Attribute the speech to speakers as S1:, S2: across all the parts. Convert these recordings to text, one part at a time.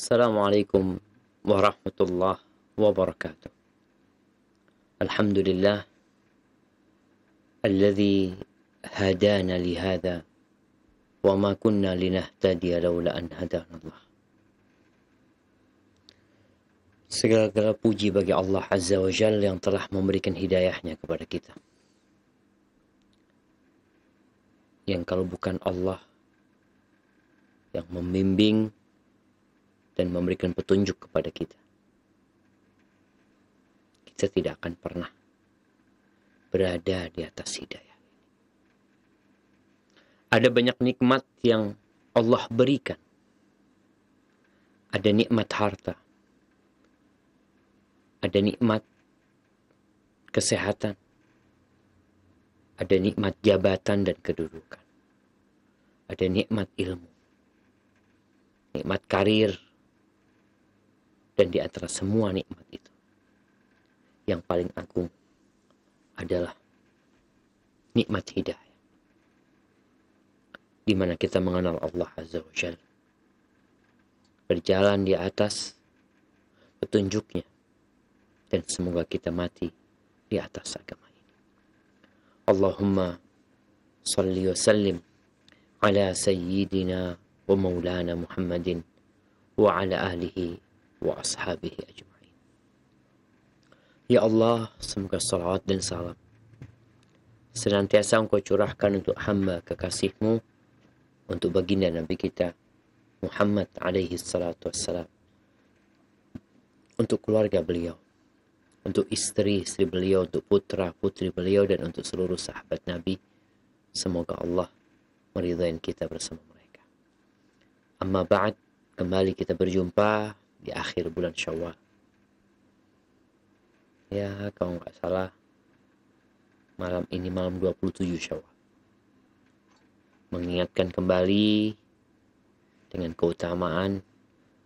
S1: Assalamualaikum warahmatullahi wabarakatuh. Alhamdulillah alladzi hadana li hadza wa ma kunna linahtadiya laula an hadana Allah. Segala puji bagi Allah Azza wa Jalla yang telah memberikan hidayahnya kepada kita. Yang kalau bukan Allah yang membimbing dan memberikan petunjuk kepada kita, kita tidak akan pernah berada di atas hidayah. Ada banyak nikmat yang Allah berikan. Ada nikmat harta, ada nikmat kesehatan, ada nikmat jabatan dan kedudukan, ada nikmat ilmu, nikmat karir, dan di antara semua nikmat itu, yang paling agung adalah nikmat hidayah, di mana kita mengenal Allah Azza wa Jalla, berjalan di atas petunjuknya, dan semoga kita mati di atas agama ini. Allahumma salli wa sallim ala sayyidina wa maulana Muhammadin wa ala alihi wa ashabihi ajma'in. Ya Allah, semoga salawat dan salam senantiasa Engkau curahkan untuk hamba kekasih-Mu, untuk baginda Nabi kita Muhammad alaihi salatu wassalam, untuk keluarga beliau, untuk istri-istri beliau, untuk putra-putri beliau, dan untuk seluruh sahabat Nabi. Semoga Allah meridai kita bersama mereka. Amma ba'd, kembali kita berjumpa di akhir bulan Syawal. Ya, kalau nggak salah, malam ini malam 27 Syawal. Mengingatkan kembali dengan keutamaan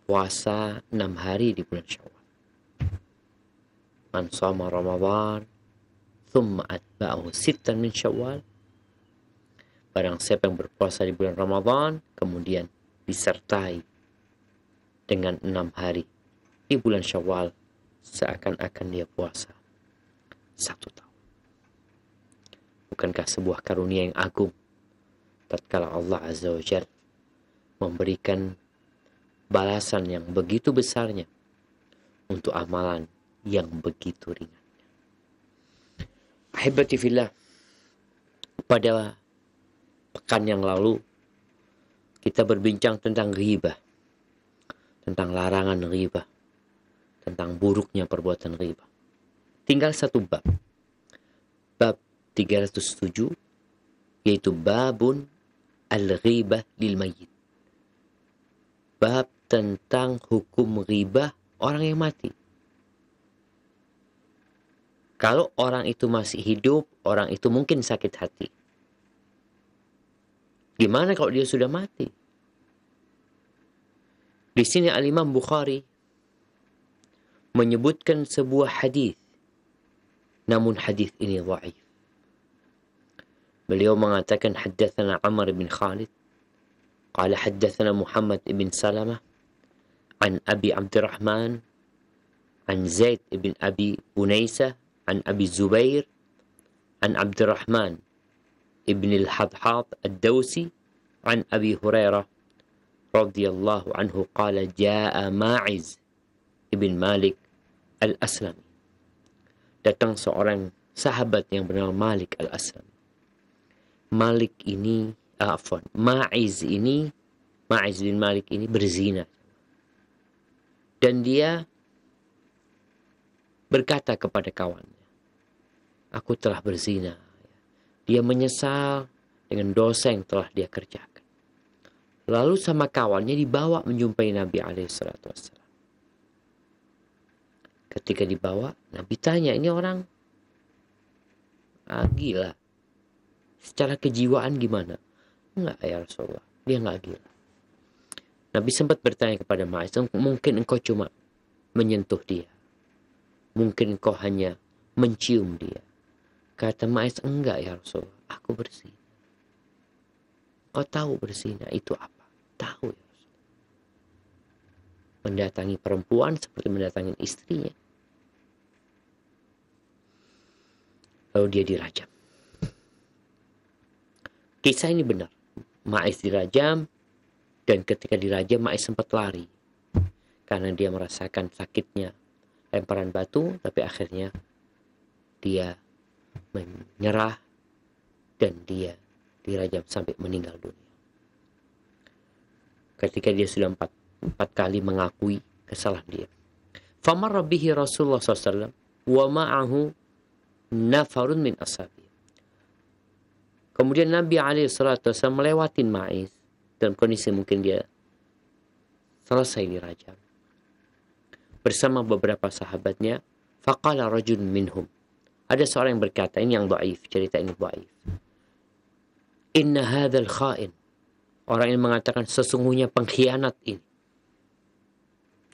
S1: puasa 6 hari di bulan Syawal. Man shoma Ramadan thumma atba'ahu sittan min Syawal. Barang siapa yang berpuasa di bulan Ramadan kemudian disertai dengan 6 hari di bulan Syawal, seakan-akan dia puasa 1 tahun. Bukankah sebuah karunia yang agung tatkala Allah Azza wa Jalla memberikan balasan yang begitu besarnya untuk amalan yang begitu ringannya. Ahibati fillah, pada pekan yang lalu kita berbincang tentang ghibah, tentang larangan ghibah, tentang buruknya perbuatan ghibah. Tinggal satu bab 307, yaitu babun al-ghibah lil mayyit. Bab tentang hukum ghibah orang yang mati. Kalau orang itu masih hidup, orang itu mungkin sakit hati. Gimana kalau dia sudah mati? Di sini Al-Imam Bukhari menyebutkan sebuah hadis, namun hadis ini dhaif. Beliau mengatakan haddatsana Amr bin Khalid qala haddatsana Muhammad ibn Salamah an Abi Abdurrahman an Zaid ibn Abi Unaisah an Abi Zubair an Abdurrahman ibn al-Hadhad ad-Dawsi an Abi Hurairah radhiyallahu anhu qala jaa Ma'iz ibn Malik al-Aslami. Datang seorang sahabat yang bernama Malik al-Aslami. Ma'iz bin Malik ini berzina. Dan dia berkata kepada kawannya, aku telah berzina. Dia menyesal dengan dosa yang telah dia kerjakan. Lalu sama kawannya dibawa menjumpai Nabi alaihissalatu wassalam. Ketika dibawa, Nabi tanya, ini orang gila. Secara kejiwaan gimana? Enggak ya Rasulullah, dia enggak gila. Nabi sempat bertanya kepada Ma'iz, mungkin engkau cuma menyentuh dia. Mungkin engkau hanya mencium dia. Kata Ma'iz, enggak ya Rasulullah, aku berzina. Kau tahu berzina itu apa? Tahu ya Rasulullah. mendatangi perempuan seperti mendatangi istrinya. Lalu dia dirajam. Kisah ini benar. Ma'iz dirajam, dan ketika dirajam Ma'iz sempat lari. Karena dia merasakan sakitnya lemparan batu, tapi akhirnya dia menyerah dan dia dirajam sampai meninggal dunia. Ketika dia sudah empat kali mengakui kesalahan dia. Famarra bihi Rasulullah SAW wa ma'ahu nafarun min ashabi. Kemudian Nabi SAW melewatin Ma'iz dalam kondisi mungkin dia selesai dirajam bersama beberapa sahabatnya. Faqala rajul minhum, ada seorang yang berkata, ini yang dhaif, cerita ini dhaif. Inna hadzal kha'in, orang yang mengatakan sesungguhnya pengkhianat ini.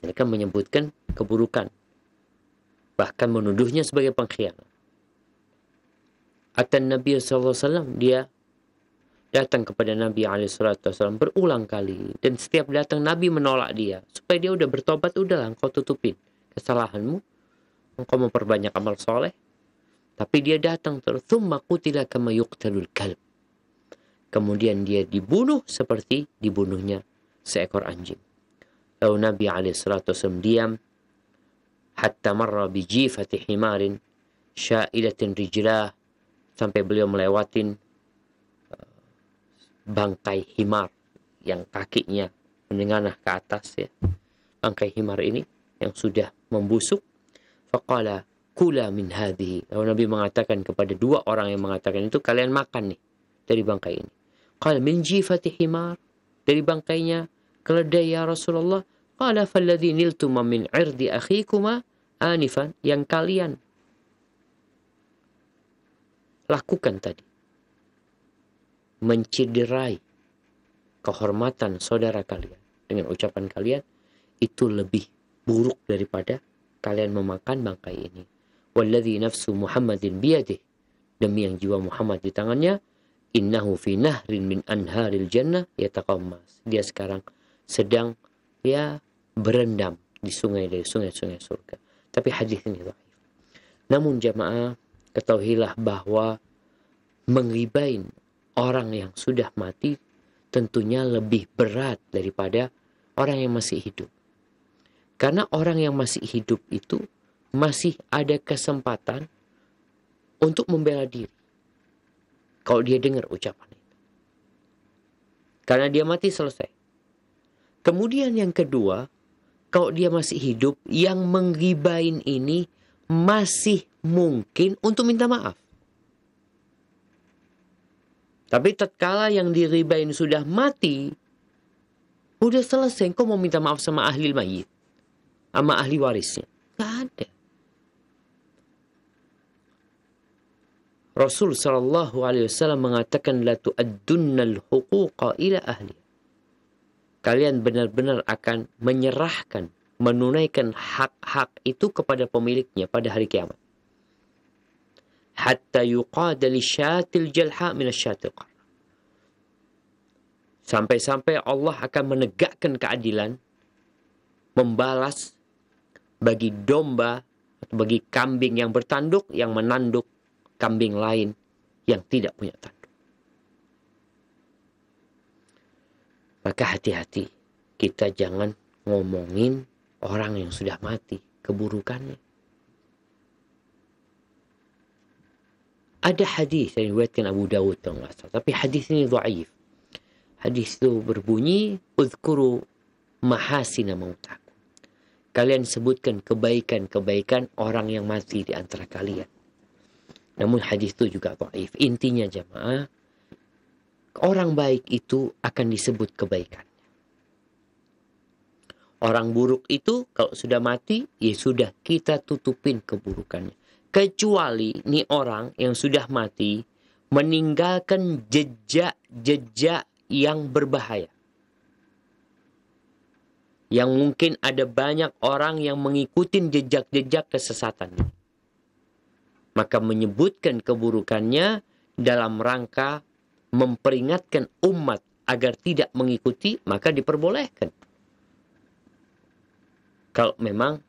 S1: Mereka menyebutkan keburukan, bahkan menuduhnya sebagai pengkhianat. Atan Nabi SAW, dia datang kepada Nabi SAW berulang kali. Dan setiap datang Nabi menolak dia. Supaya dia udah bertobat, udahlah engkau tutupin kesalahanmu. Engkau memperbanyak amal soleh. Tapi dia datang terus. Thumma qutila kama yuqtalul kalb. Kemudian dia dibunuh seperti dibunuhnya seekor anjing. Lalu Nabi SAW diam. Hatta marra bijifati himarin syailatin rijlah. Sampai beliau melewatin bangkai himar yang kakinya menenganah ke atas, ya. Bangkai himar ini yang sudah membusuk. Faqala kula min hadhihi. Lalu Nabi mengatakan kepada dua orang yang mengatakan itu, kalian makan nih dari bangkai ini. Qala min jifati himar, dari bangkainya keledai ya Rasulullah. Qala falladhi niltuma min irdi akhikuma anifan, yang kalian lakukan tadi, menciderai kehormatan saudara kalian dengan ucapan kalian, itu lebih buruk daripada kalian memakan bangkai ini. Walladzi nafsu Muhammadin biyadih, demi yang jiwa Muhammad di tangannya, innahu fi nahrin min anharil jannah yataqammas, dia sekarang sedang berendam di sungai dari sungai-sungai surga. Tapi hadis ini dhaif. Namun jamaah, ketahuilah bahwa mengribain orang yang sudah mati tentunya lebih berat daripada orang yang masih hidup. Karena orang yang masih hidup itu masih ada kesempatan untuk membela diri. Kalau dia dengar ucapan itu. Karena dia mati, selesai. Kemudian yang kedua, kalau dia masih hidup, yang menggibain ini masih mungkin untuk minta maaf. Tapi tatkala yang diribain sudah mati, udah selesai, kau mau minta maaf sama ahli mayit, sama ahli warisnya? Gak ada. Rasul SAW mengatakan, la tu'addunnal huquqa ila ahli. Kalian benar-benar akan menyerahkan, menunaikan hak-hak itu kepada pemiliknya pada hari kiamat. Hatta yuqada li syatil jalha min asyatil qarr. Sampai-sampai Allah akan menegakkan keadilan, membalas bagi domba atau bagi kambing yang bertanduk, yang menanduk kambing lain yang tidak punya tanduk. Maka hati-hati, kita jangan ngomongin orang yang sudah mati, keburukannya. Ada hadis yang diriwayatkan Abu Dawud, tapi hadis ini dhaif. Hadis itu berbunyi, "Uzkuru mahasina mautakum." Kalian sebutkan kebaikan-kebaikan orang yang mati di antara kalian. Namun hadis itu juga dhaif. Intinya jamaah, orang baik itu akan disebut kebaikannya. Orang buruk itu kalau sudah mati, ya sudah, kita tutupin keburukannya. Kecuali nih orang yang sudah mati meninggalkan jejak-jejak yang berbahaya. Yang mungkin ada banyak orang yang mengikuti jejak-jejak kesesatan. Maka menyebutkan keburukannya dalam rangka memperingatkan umat agar tidak mengikuti, maka diperbolehkan. Kalau memang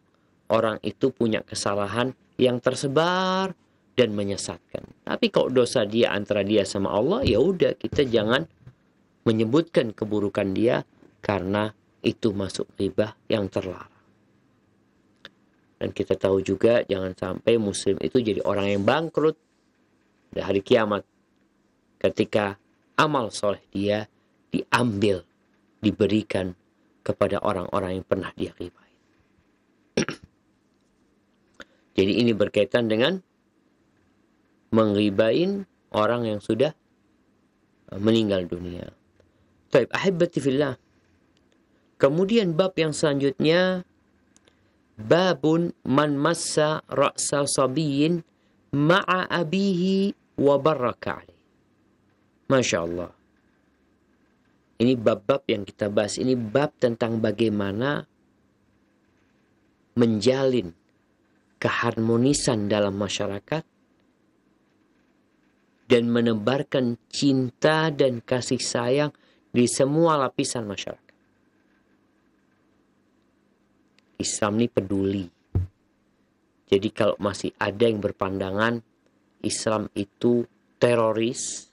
S1: orang itu punya kesalahan yang tersebar dan menyesatkan. Tapi kalau dosa dia antara dia sama Allah, ya udah, kita jangan menyebutkan keburukan dia karena itu masuk ghibah yang terlarang. Dan kita tahu juga jangan sampai muslim itu jadi orang yang bangkrut di hari kiamat ketika amal soleh dia diambil, diberikan kepada orang-orang yang pernah dia ghibahin. Jadi ini berkaitan dengan menghibain orang yang sudah meninggal dunia. Baik, ahibbati fillah. Kemudian bab yang selanjutnya, babun man massa ra'sa sabiyyin ma'a abihi wa baraka alaih. Masya Allah. Ini bab-bab yang kita bahas. Ini bab tentang bagaimana menjalin keharmonisan dalam masyarakat dan menebarkan cinta dan kasih sayang di semua lapisan masyarakat. Islam ini peduli. Jadi kalau masih ada yang berpandangan Islam itu teroris,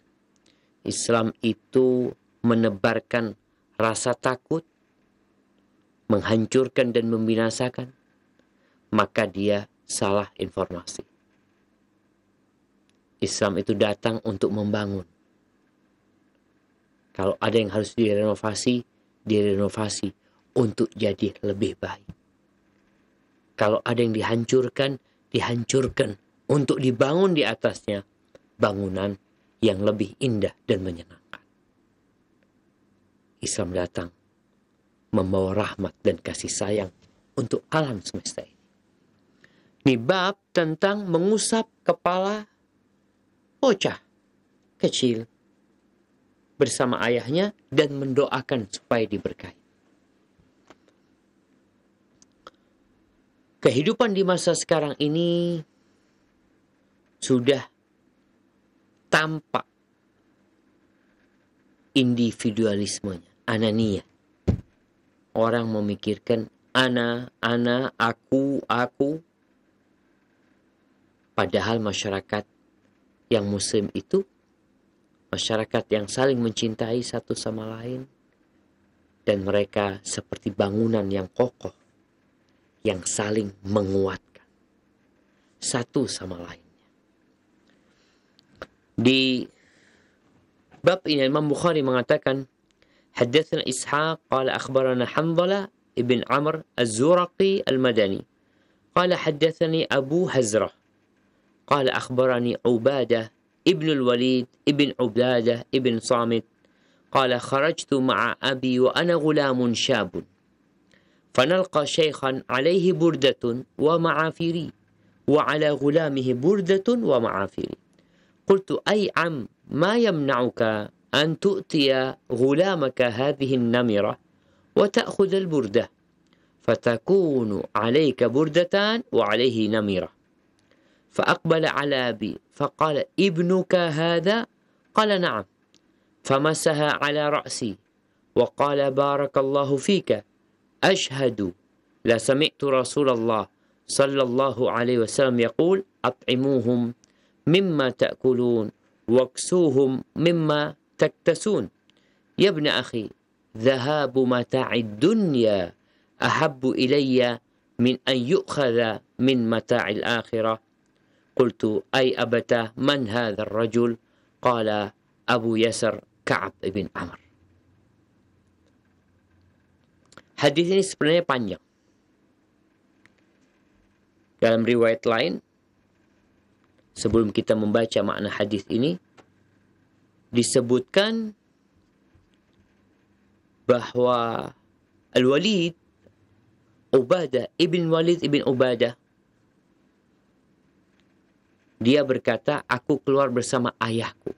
S1: Islam itu menebarkan rasa takut, menghancurkan dan membinasakan, maka dia salah informasi. Islam itu datang untuk membangun. Kalau ada yang harus direnovasi untuk jadi lebih baik. Kalau ada yang dihancurkan untuk dibangun di atasnya bangunan yang lebih indah dan menyenangkan. Islam datang membawa rahmat dan kasih sayang untuk alam semesta ini. Ini bab tentang mengusap kepala bocah kecil bersama ayahnya dan mendoakan supaya diberkahi. Kehidupan di masa sekarang ini sudah tampak individualismenya, anania. Orang memikirkan ana, aku. Padahal masyarakat yang muslim itu masyarakat yang saling mencintai satu sama lain. Dan mereka seperti bangunan yang kokoh, yang saling menguatkan satu sama lainnya. Di bab ini Imam Bukhari mengatakan, Haddatsana Ishaq qala akhbarana Hanzalah ibn Amr az-Zuraqi al-Madani qala haddatsani Abu Hazrah qala akhbarani Ubadah ibn al-Walid ibn Ubadah ibn Samit qala kharajtu ma'a abi wa ana ghulamun shabun فنلقى شيخا عليه بردة ومعافيري وعلى غلامه بردة ومعافيري قلت أي عم ما يمنعك أن تؤتي غلامك هذه النمرة وتأخذ البردة فتكون عليك بردتان وعليه نمرة فأقبل على أبي فقال ابنك هذا قال نعم فمسها على رأسي وقال بارك الله فيك أشهد لا سمعت رسول الله صلى الله عليه وسلم يقول أطعموهم مما تأكلون واكسوهم مما تكتسون يا ابن أخي ذهاب متاع الدنيا أحب إلي من أن يؤخذ من متاع الآخرة قلت أي أبتاه من هذا الرجل قال أبو يسر كعب بن عمرو. Hadis ini sebenarnya panjang. Dalam riwayat lain, sebelum kita membaca makna hadis ini, disebutkan bahwa Al-Walid, Walid ibn Ubadah, dia berkata, aku keluar bersama ayahku.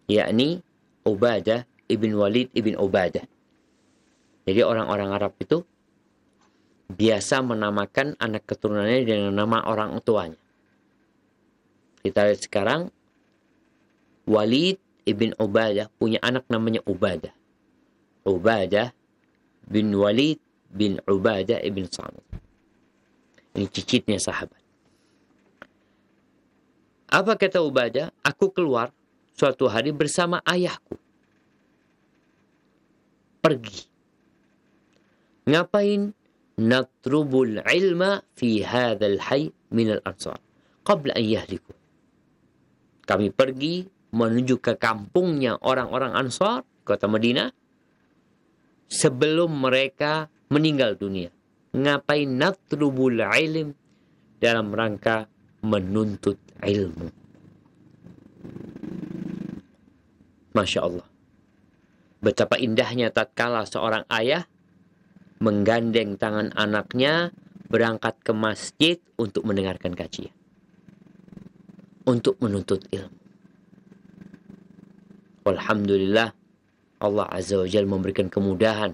S1: Yakni Ubadah ibn Walid ibn Ubadah. Jadi orang-orang Arab itu biasa menamakan anak keturunannya dengan nama orang tuanya. Kita lihat sekarang, Walid ibn Ubadah punya anak namanya Ubadah. Ubadah bin Walid bin Ubadah ibn Samit. Ini cicitnya sahabat. Apa kata Ubadah? Aku keluar suatu hari bersama ayahku. Pergi. Ngapain? Natrubul ilma fi hadzal hayy min al-ansar qabla an yahliku. Kami pergi menuju ke kampungnya orang-orang Ansar, kota Madinah, sebelum mereka meninggal dunia. Ngapain? Natrubul ilm, dalam rangka menuntut ilmu. Masya Allah. Betapa indahnya tatkala seorang ayah menggandeng tangan anaknya berangkat ke masjid untuk mendengarkan kajian, untuk menuntut ilmu. Alhamdulillah, Allah Azza wa Jalla memberikan kemudahan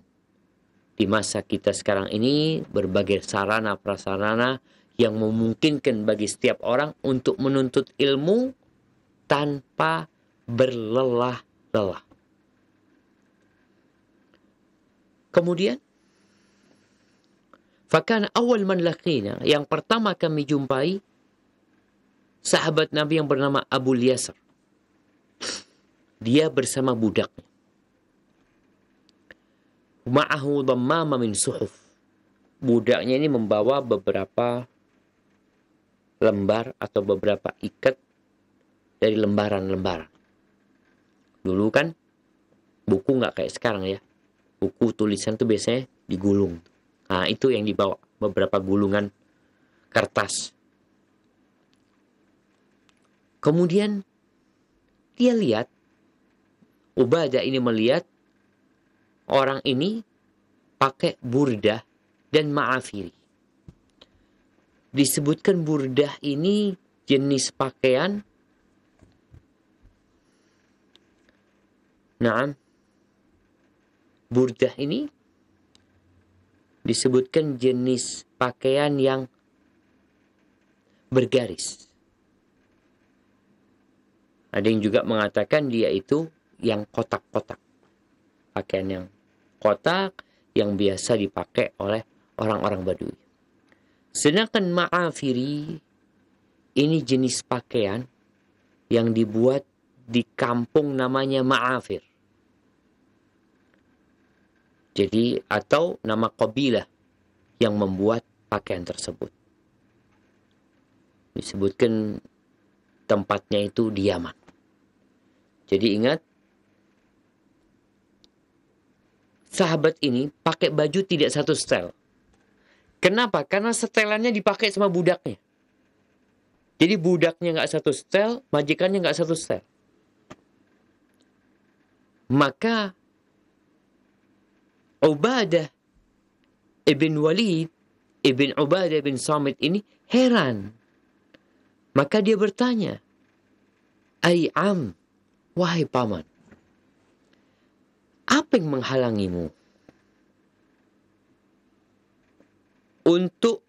S1: di masa kita sekarang ini, berbagai sarana prasarana yang memungkinkan bagi setiap orang untuk menuntut ilmu tanpa berlelah-lelah. Kemudian, fakana awal man laqina, yang pertama kami jumpai sahabat Nabi yang bernama Abu Yasir. Dia bersama budaknya. Ma'ahu dhammama min suhuf. Budaknya ini membawa beberapa lembar atau beberapa ikat dari lembaran-lembaran. Dulu kan buku nggak kayak sekarang ya. Buku tulisan tuh biasanya digulung. Nah, itu yang dibawa, beberapa gulungan kertas. Kemudian dia lihat, Ubadah ini melihat orang ini pakai burdah dan ma'afiri. Disebutkan burdah ini jenis pakaian. Naam. Burdah ini disebutkan jenis pakaian yang bergaris. Ada yang juga mengatakan dia itu yang kotak-kotak. Pakaian yang kotak yang biasa dipakai oleh orang-orang Badui. Sedangkan ma'afiri ini jenis pakaian yang dibuat di kampung namanya Ma'afir. Jadi, atau nama qabilah yang membuat pakaian tersebut. Disebutkan tempatnya itu di Yaman. Jadi ingat, sahabat ini pakai baju tidak satu setel. Kenapa? Karena setelannya dipakai sama budaknya. Jadi budaknya nggak satu setel, majikannya nggak satu setel. Maka Ubadah ibn Walid ibn Ubadah ibn Samit ini heran. Maka dia bertanya, "Ai am, wahai paman, apa yang menghalangimu untuk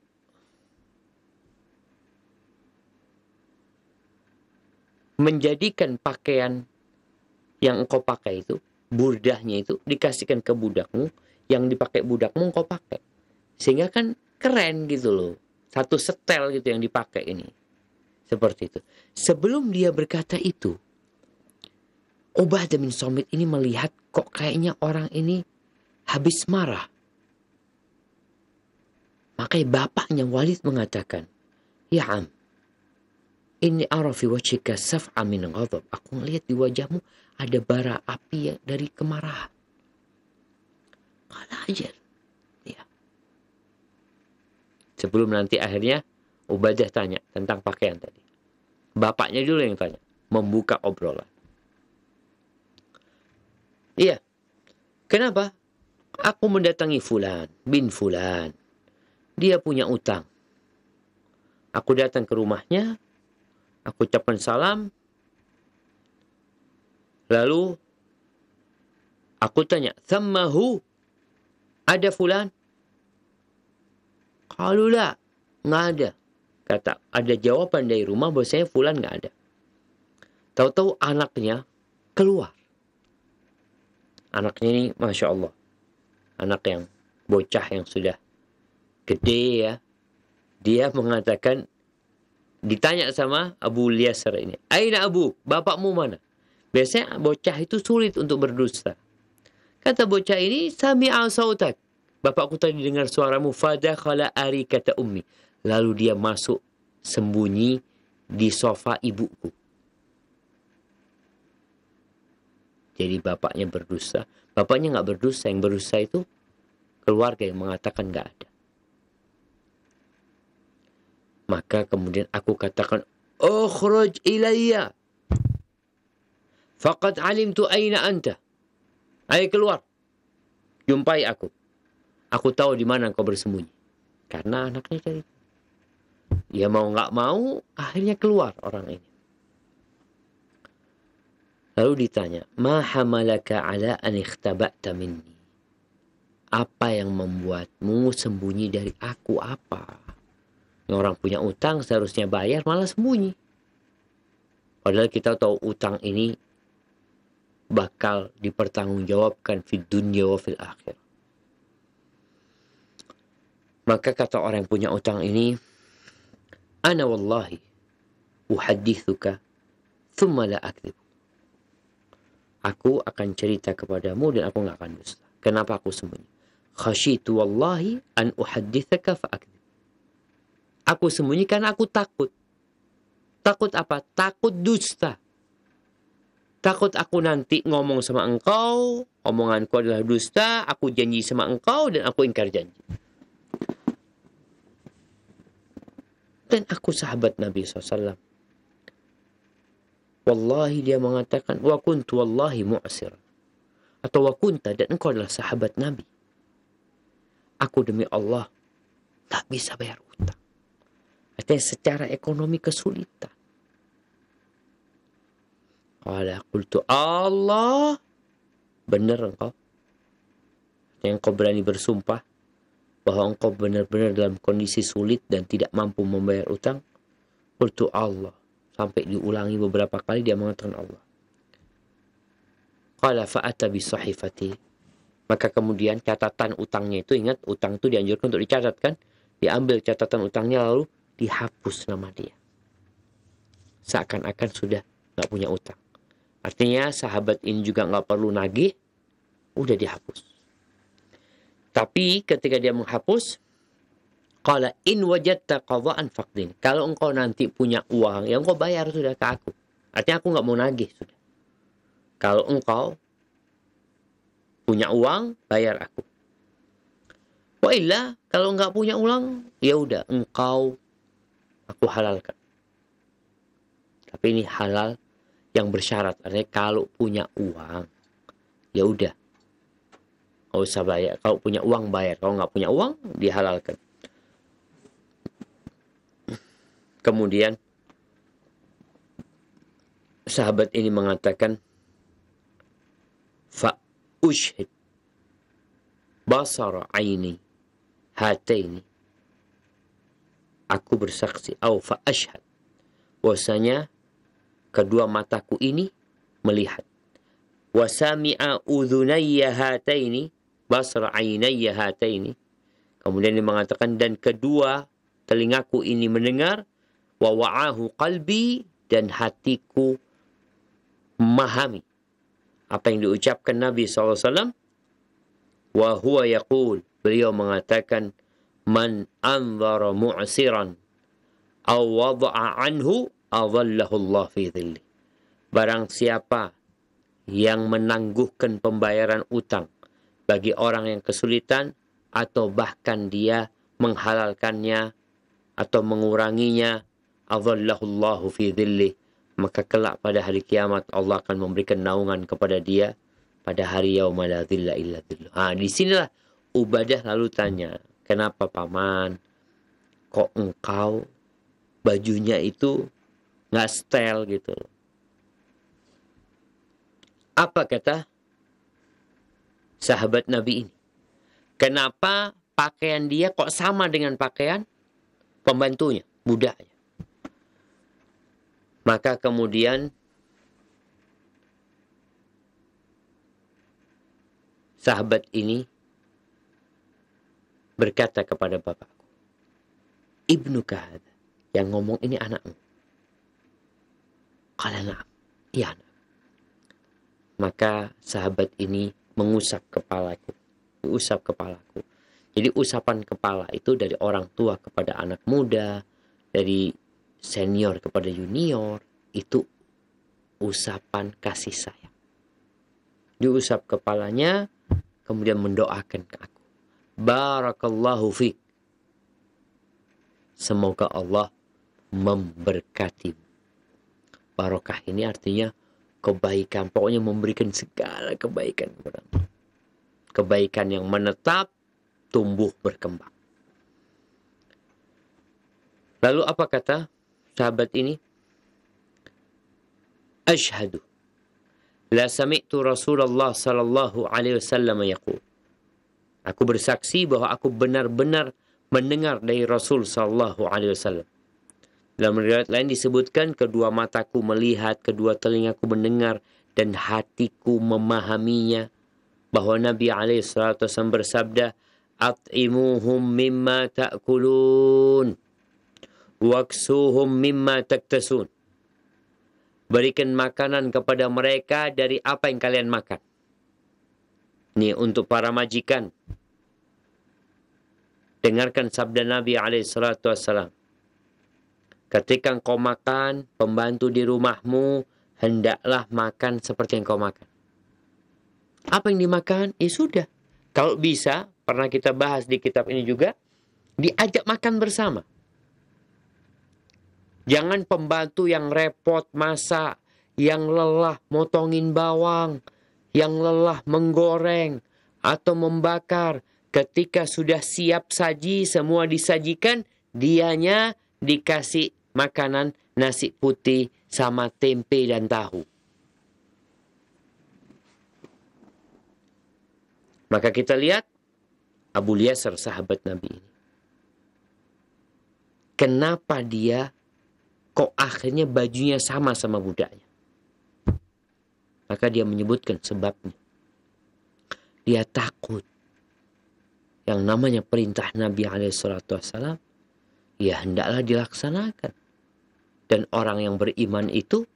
S1: menjadikan pakaian yang engkau pakai itu, burdahnya itu, dikasihkan ke budakmu, yang dipakai budakmu engkau pakai. Sehingga kan keren gitu loh. Satu setel gitu yang dipakai ini." Seperti itu. Sebelum dia berkata itu, Ubadah bin Samit ini melihat kok kayaknya orang ini habis marah. Makanya bapaknya Walid mengatakan, "Ya am, inni ara fi wajhika saf'a min ghadab." Aku melihat di wajahmu ada bara api dari kemarahan. Qala ajal. Ya. Sebelum nanti akhirnya Ubadah tanya tentang pakaian tadi. Bapaknya dulu yang tanya, membuka obrolan. Iya. Kenapa? Aku mendatangi Fulan bin Fulan. Dia punya utang. Aku datang ke rumahnya, aku ucapkan salam. Lalu aku tanya, "Thammahu? Ada Fulan?" Kalau la, nggak ada. Kata, ada jawaban dari rumah bahwasanya Fulan nggak ada. Tahu-tahu anaknya keluar. Anaknya ini, Masya Allah, anak yang bocah yang sudah gede ya, dia mengatakan, ditanya sama Abu Yasir ini, "Aina Abu? Bapakmu mana?" Biasanya bocah itu sulit untuk berdusta. Kata bocah ini, "Sami'a sautak." Bapakku tadi dengar suaramu. Fadakhala ari, kata ummi. Lalu dia masuk sembunyi di sofa ibuku. Jadi bapaknya berdusta. Bapaknya nggak berdusta. Yang berdusta itu keluarga yang mengatakan nggak ada. Maka kemudian aku katakan, "Ukhruj ilayya. Faqad alimtu aina anta." Ayo keluar. Jumpai aku. Aku tahu di mana engkau bersembunyi. Karena anaknya cari. Dia mau nggak mau, akhirnya keluar orang ini. Lalu ditanya, "Ma hamalaka ala an ikhtaba'ta minni?" Apa yang membuatmu sembunyi dari aku? Apa? Orang punya utang seharusnya bayar, malah sembunyi. Padahal kita tahu utang ini bakal dipertanggungjawabkan fid dunya wa fil akhir. Maka kata orang yang punya utang ini, "Ana wallahi uhaddithuka thumma la akdzib." Aku akan cerita kepadamu dan aku nggak akan dusta. Kenapa aku sembunyi? Khasyitu wallahi an uhaddithaka fa akdzib. Aku sembunyi karena aku takut. Takut apa? Takut dusta. Takut aku nanti ngomong sama engkau, omonganku adalah dusta, aku janji sama engkau dan aku ingkar janji. Dan aku sahabat Nabi SAW. Wallahi dia mengatakan, wa kuntu wallahi mu'sir. Atau wa kunta, dan engkau adalah sahabat Nabi. Aku demi Allah tak bisa bayar utang. Artinya secara ekonomi kesulitan. Qala qultu Allah, benar engkau? Yang engkau berani bersumpah bahwa engkau benar-benar dalam kondisi sulit dan tidak mampu membayar utang? Qultu Allah. Sampai diulangi beberapa kali dia mengatakan Allah. Qala fa'ata bisahifati. Maka kemudian catatan utangnya itu, ingat utang itu dianjurkan untuk dicatatkan. Diambil catatan utangnya lalu dihapus nama dia. Seakan-akan sudah nggak punya utang. Artinya sahabat ini juga nggak perlu nagih, udah dihapus. Tapi ketika dia menghapus, qala in wajadta qadha'an faqdin. Kalau engkau nanti punya uang, ya engkau bayar sudah ke aku. Artinya aku nggak mau nagih sudah. Kalau engkau punya uang, bayar aku. Wa illa, kalau enggak punya uang, ya udah engkau aku halalkan. Tapi ini halal yang bersyarat. Artinya kalau punya uang, ya udah. Nggak usah bayar. Kalau punya uang, bayar. Kalau nggak punya uang, dihalalkan. Kemudian, sahabat ini mengatakan, fa ushhid basara aini hataini. Aku bersaksi. Au fa ashhad. Bahwasanya kedua mataku ini melihat. Wasami'a udhunayya hataini, basra ainayya hataini. Kemudian dia mengatakan, dan kedua telingaku ini mendengar, wa wa'ahu qalbi, dan hatiku memahami apa yang diucapkan Nabi SAW. Wa huwa yaqul, beliau mengatakan, man anzara mu'siran aw wada'a anhu adhallahu Allah fi dhilli. Barang siapa yang menangguhkan pembayaran utang bagi orang yang kesulitan, atau bahkan dia menghalalkannya atau menguranginya, adhallahu Allah fi dhilli, maka kelak pada hari kiamat Allah akan memberikan naungan kepada dia pada hari yauma la dhilla illa dhilluh. Di sinilah Ubadah lalu tanya, kenapa paman kok engkau bajunya itu nggak setel gitu? Apa kata sahabat Nabi ini? Kenapa pakaian dia kok sama dengan pakaian pembantunya, budaknya? Maka kemudian sahabat ini berkata kepada bapakku, ibnuka hadha, yang ngomong ini anakmu. Qala na'am, iya anak. Maka sahabat ini mengusap kepalaku. Jadi usapan kepala itu dari orang tua kepada anak muda, dari senior kepada junior, itu usapan kasih sayang. Diusap kepalanya, kemudian mendoakan ke aku. Barakallahu fiik. Semoga Allah memberkatimu. Barokah ini artinya kebaikan. Pokoknya memberikan segala kebaikan kepada Allah. Kebaikan yang menetap, tumbuh, berkembang. Lalu apa kata sahabat ini? Ashhadu la sami'tu Rasulullah sallallahu alaihi wasallam yaqul. Aku bersaksi bahwa aku benar-benar mendengar dari Rasul sallallahu alaihi wasallam. Dalam riwayat lain disebutkan, kedua mataku melihat, kedua telingaku mendengar, dan hatiku memahaminya. Bahwa Nabi SAW bersabda, at'imuhum mimma ta'kulun, waksuhum mimma taktasun. Berikan makanan kepada mereka dari apa yang kalian makan. Ini untuk para majikan. Dengarkan sabda Nabi SAW. Ketika engkau makan, pembantu di rumahmu hendaklah makan seperti yang kau makan. Apa yang dimakan? Ya sudah. Kalau bisa, pernah kita bahas di kitab ini juga, diajak makan bersama. Jangan pembantu yang repot masak, yang lelah motongin bawang, yang lelah menggoreng atau membakar. Ketika sudah siap saji, semua disajikan, dianya dikasih makanan nasi putih sama tempe dan tahu. Maka kita lihat Abu Yasir, sahabat Nabi ini. Kenapa dia kok akhirnya bajunya sama budaknya? Maka dia menyebutkan sebabnya. Dia takut yang namanya perintah Nabi SAW, ya hendaklah dilaksanakan. Dan orang yang beriman itu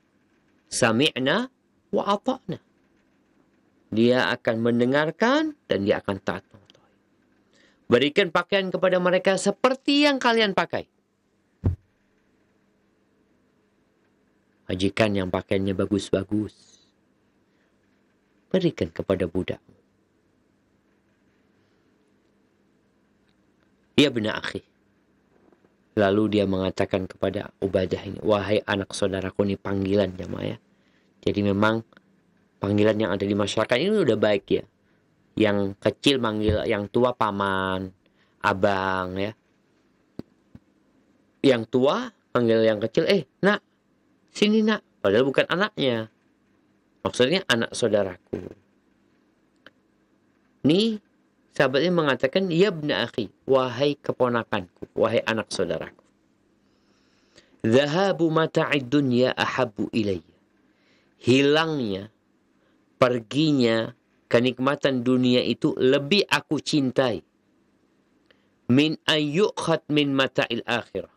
S1: sami'na wa ata'na. Dia akan mendengarkan dan dia akan taat. Berikan pakaian kepada mereka seperti yang kalian pakai. Majikan yang pakaiannya bagus-bagus, berikan kepada budakmu. Ya benar akhi. Lalu dia mengatakan kepada Ubadah ini, wahai anak saudaraku, ini panggilan jamaah ya. Jadi memang panggilan yang ada di masyarakat ini udah baik ya. Yang kecil manggil yang tua paman, abang ya. Yang tua panggil yang kecil, nak, sini nak. Padahal bukan anaknya. Maksudnya anak saudaraku. Nih, sahabatnya mengatakan, ya ibna akhi, wahai keponakanku, wahai anak saudaraku. Dhahabu mata'id dunya ahabbu ilayya. Hilangnya, perginya kenikmatan dunia itu lebih aku cintai. Min ayyukhad min mata'il akhirah.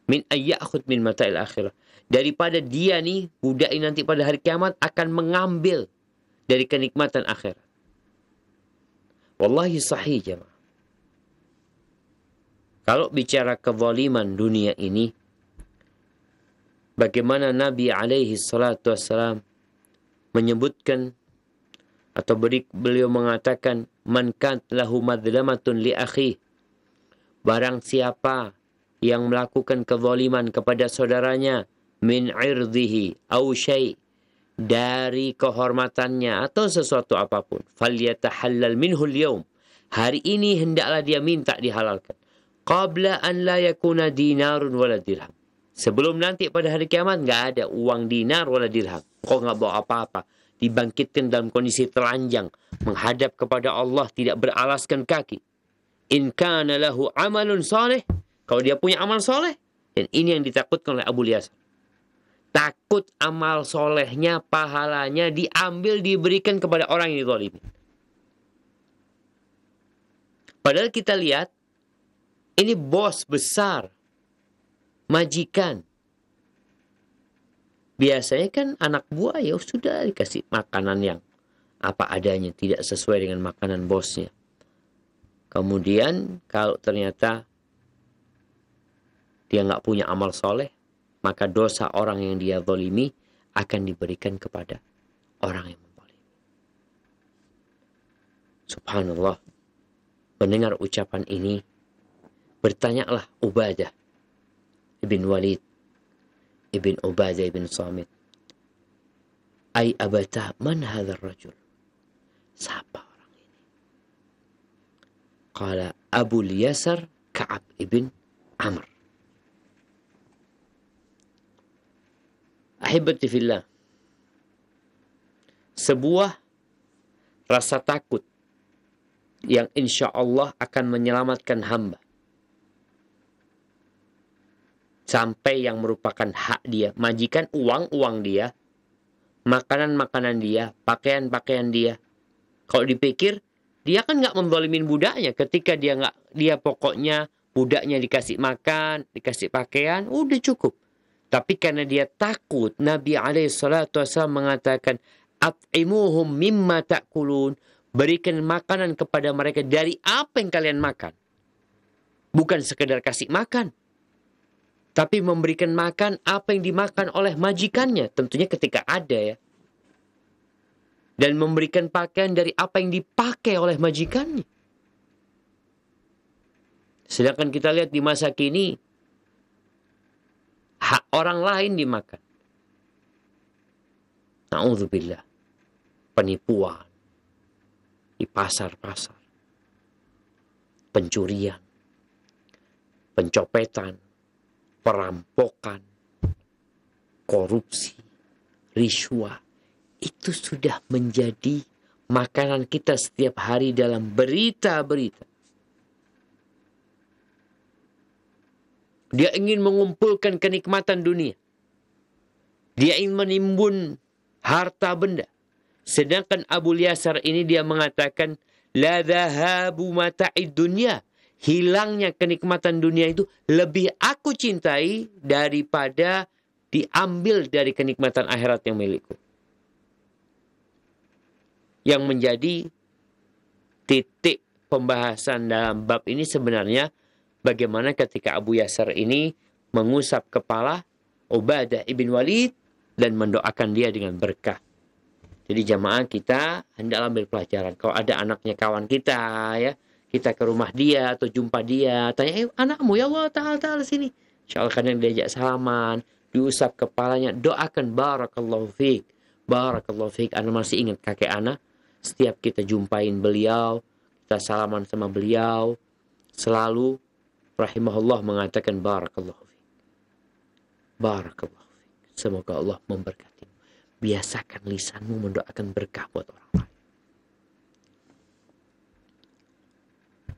S1: Min ayyakhud min mata'il akhirah. Daripada dia nih, budak ini nanti pada hari kiamat akan mengambil dari kenikmatan akhirat. Wallahi sahih jemaah. Kalau bicara kezaliman dunia ini, bagaimana Nabi alaihi salatu wassalam menyebutkan atau beliau mengatakan, man kan lahu madlamatun li akhi, barang siapa yang melakukan kezaliman kepada saudaranya, min irdhihi au syai', dari kehormatannya atau sesuatu apapun, falyatahallal minhu al-yawm, hari ini hendaklah dia minta dihalalkan, qabla an la yakuna dinarun wala dirham, sebelum nanti pada hari kiamat nggak ada uang dinar wala dirham, kok nggak bawa apa-apa, dibangkitkan dalam kondisi telanjang menghadap kepada Allah, tidak beralaskan kaki. In kana lahu amalun saleh, kalau dia punya amal soleh, dan ini yang ditakutkan oleh Abu Yasir. Takut amal solehnya, pahalanya diambil, diberikan kepada orang yang dizalimi. Padahal kita lihat, Ini bos besar, majikan. Biasanya kan anak buah ya sudah dikasih makanan yang apa adanya, tidak sesuai dengan makanan bosnya. Kemudian kalau ternyata dia nggak punya amal soleh, maka dosa orang yang dia zalimi akan diberikan kepada orang yang menzalimi. Subhanallah. Mendengar ucapan ini, bertanyalah Ubadah ibn Walid ibn Ubadah ibn Samit. Ay abata man hadzal rajul? Siapa orang ini? Qala Abu Yasar Ka'ab ibn Amr. Ahibati fillah. Sebuah rasa takut yang insya Allah akan menyelamatkan hamba. Sampai yang merupakan hak dia. Majikan uang dia. Makanan dia. Pakaian dia. Kalau dipikir, dia kan nggak menzalimin budaknya. Ketika dia pokoknya budaknya dikasih makan, dikasih pakaian, udah cukup. Tapi karena dia takut, Nabi SAW mengatakan, At'imuhum mimma ta'kulun. Berikan makanan kepada mereka dari apa yang kalian makan. Bukan sekedar kasih makan. Tapi memberikan makan apa yang dimakan oleh majikannya. Tentunya ketika ada ya. Dan memberikan pakaian dari apa yang dipakai oleh majikannya. Sedangkan kita lihat di masa kini, hak orang lain dimakan. Na'udzubillah. Penipuan. Di pasar-pasar. Pencurian. Pencopetan. Perampokan. Korupsi. Riswah. Itu sudah menjadi makanan kita setiap hari dalam berita-berita. Dia ingin mengumpulkan kenikmatan dunia. Dia ingin menimbun harta benda. Sedangkan Abu Yasar ini dia mengatakan, la dhahabu mata'id dunya. Hilangnya kenikmatan dunia itu lebih aku cintai daripada diambil dari kenikmatan akhirat yang milikku. Yang menjadi titik pembahasan dalam bab ini sebenarnya bagaimana ketika Abu Yasar ini mengusap kepala Ubadah ibn Walid dan mendoakan dia dengan berkah. Jadi jamaah kita hendak ambil pelajaran. Kalau ada anaknya kawan kita ya, kita ke rumah dia atau jumpa dia, tanya, anakmu ya Allah ta'ala sini. Insya Allah kadang diajak salaman, diusap kepalanya, doakan barakallahu fiik. Barakallahu fiik. Ana masih ingat kakek ana, setiap kita jumpain beliau, kita salaman sama beliau, selalu rahimahullah mengatakan barakallahu fiik. Barakallahu fiik. Semoga Allah memberkati. Biasakan lisanmu mendoakan berkah buat orang lain.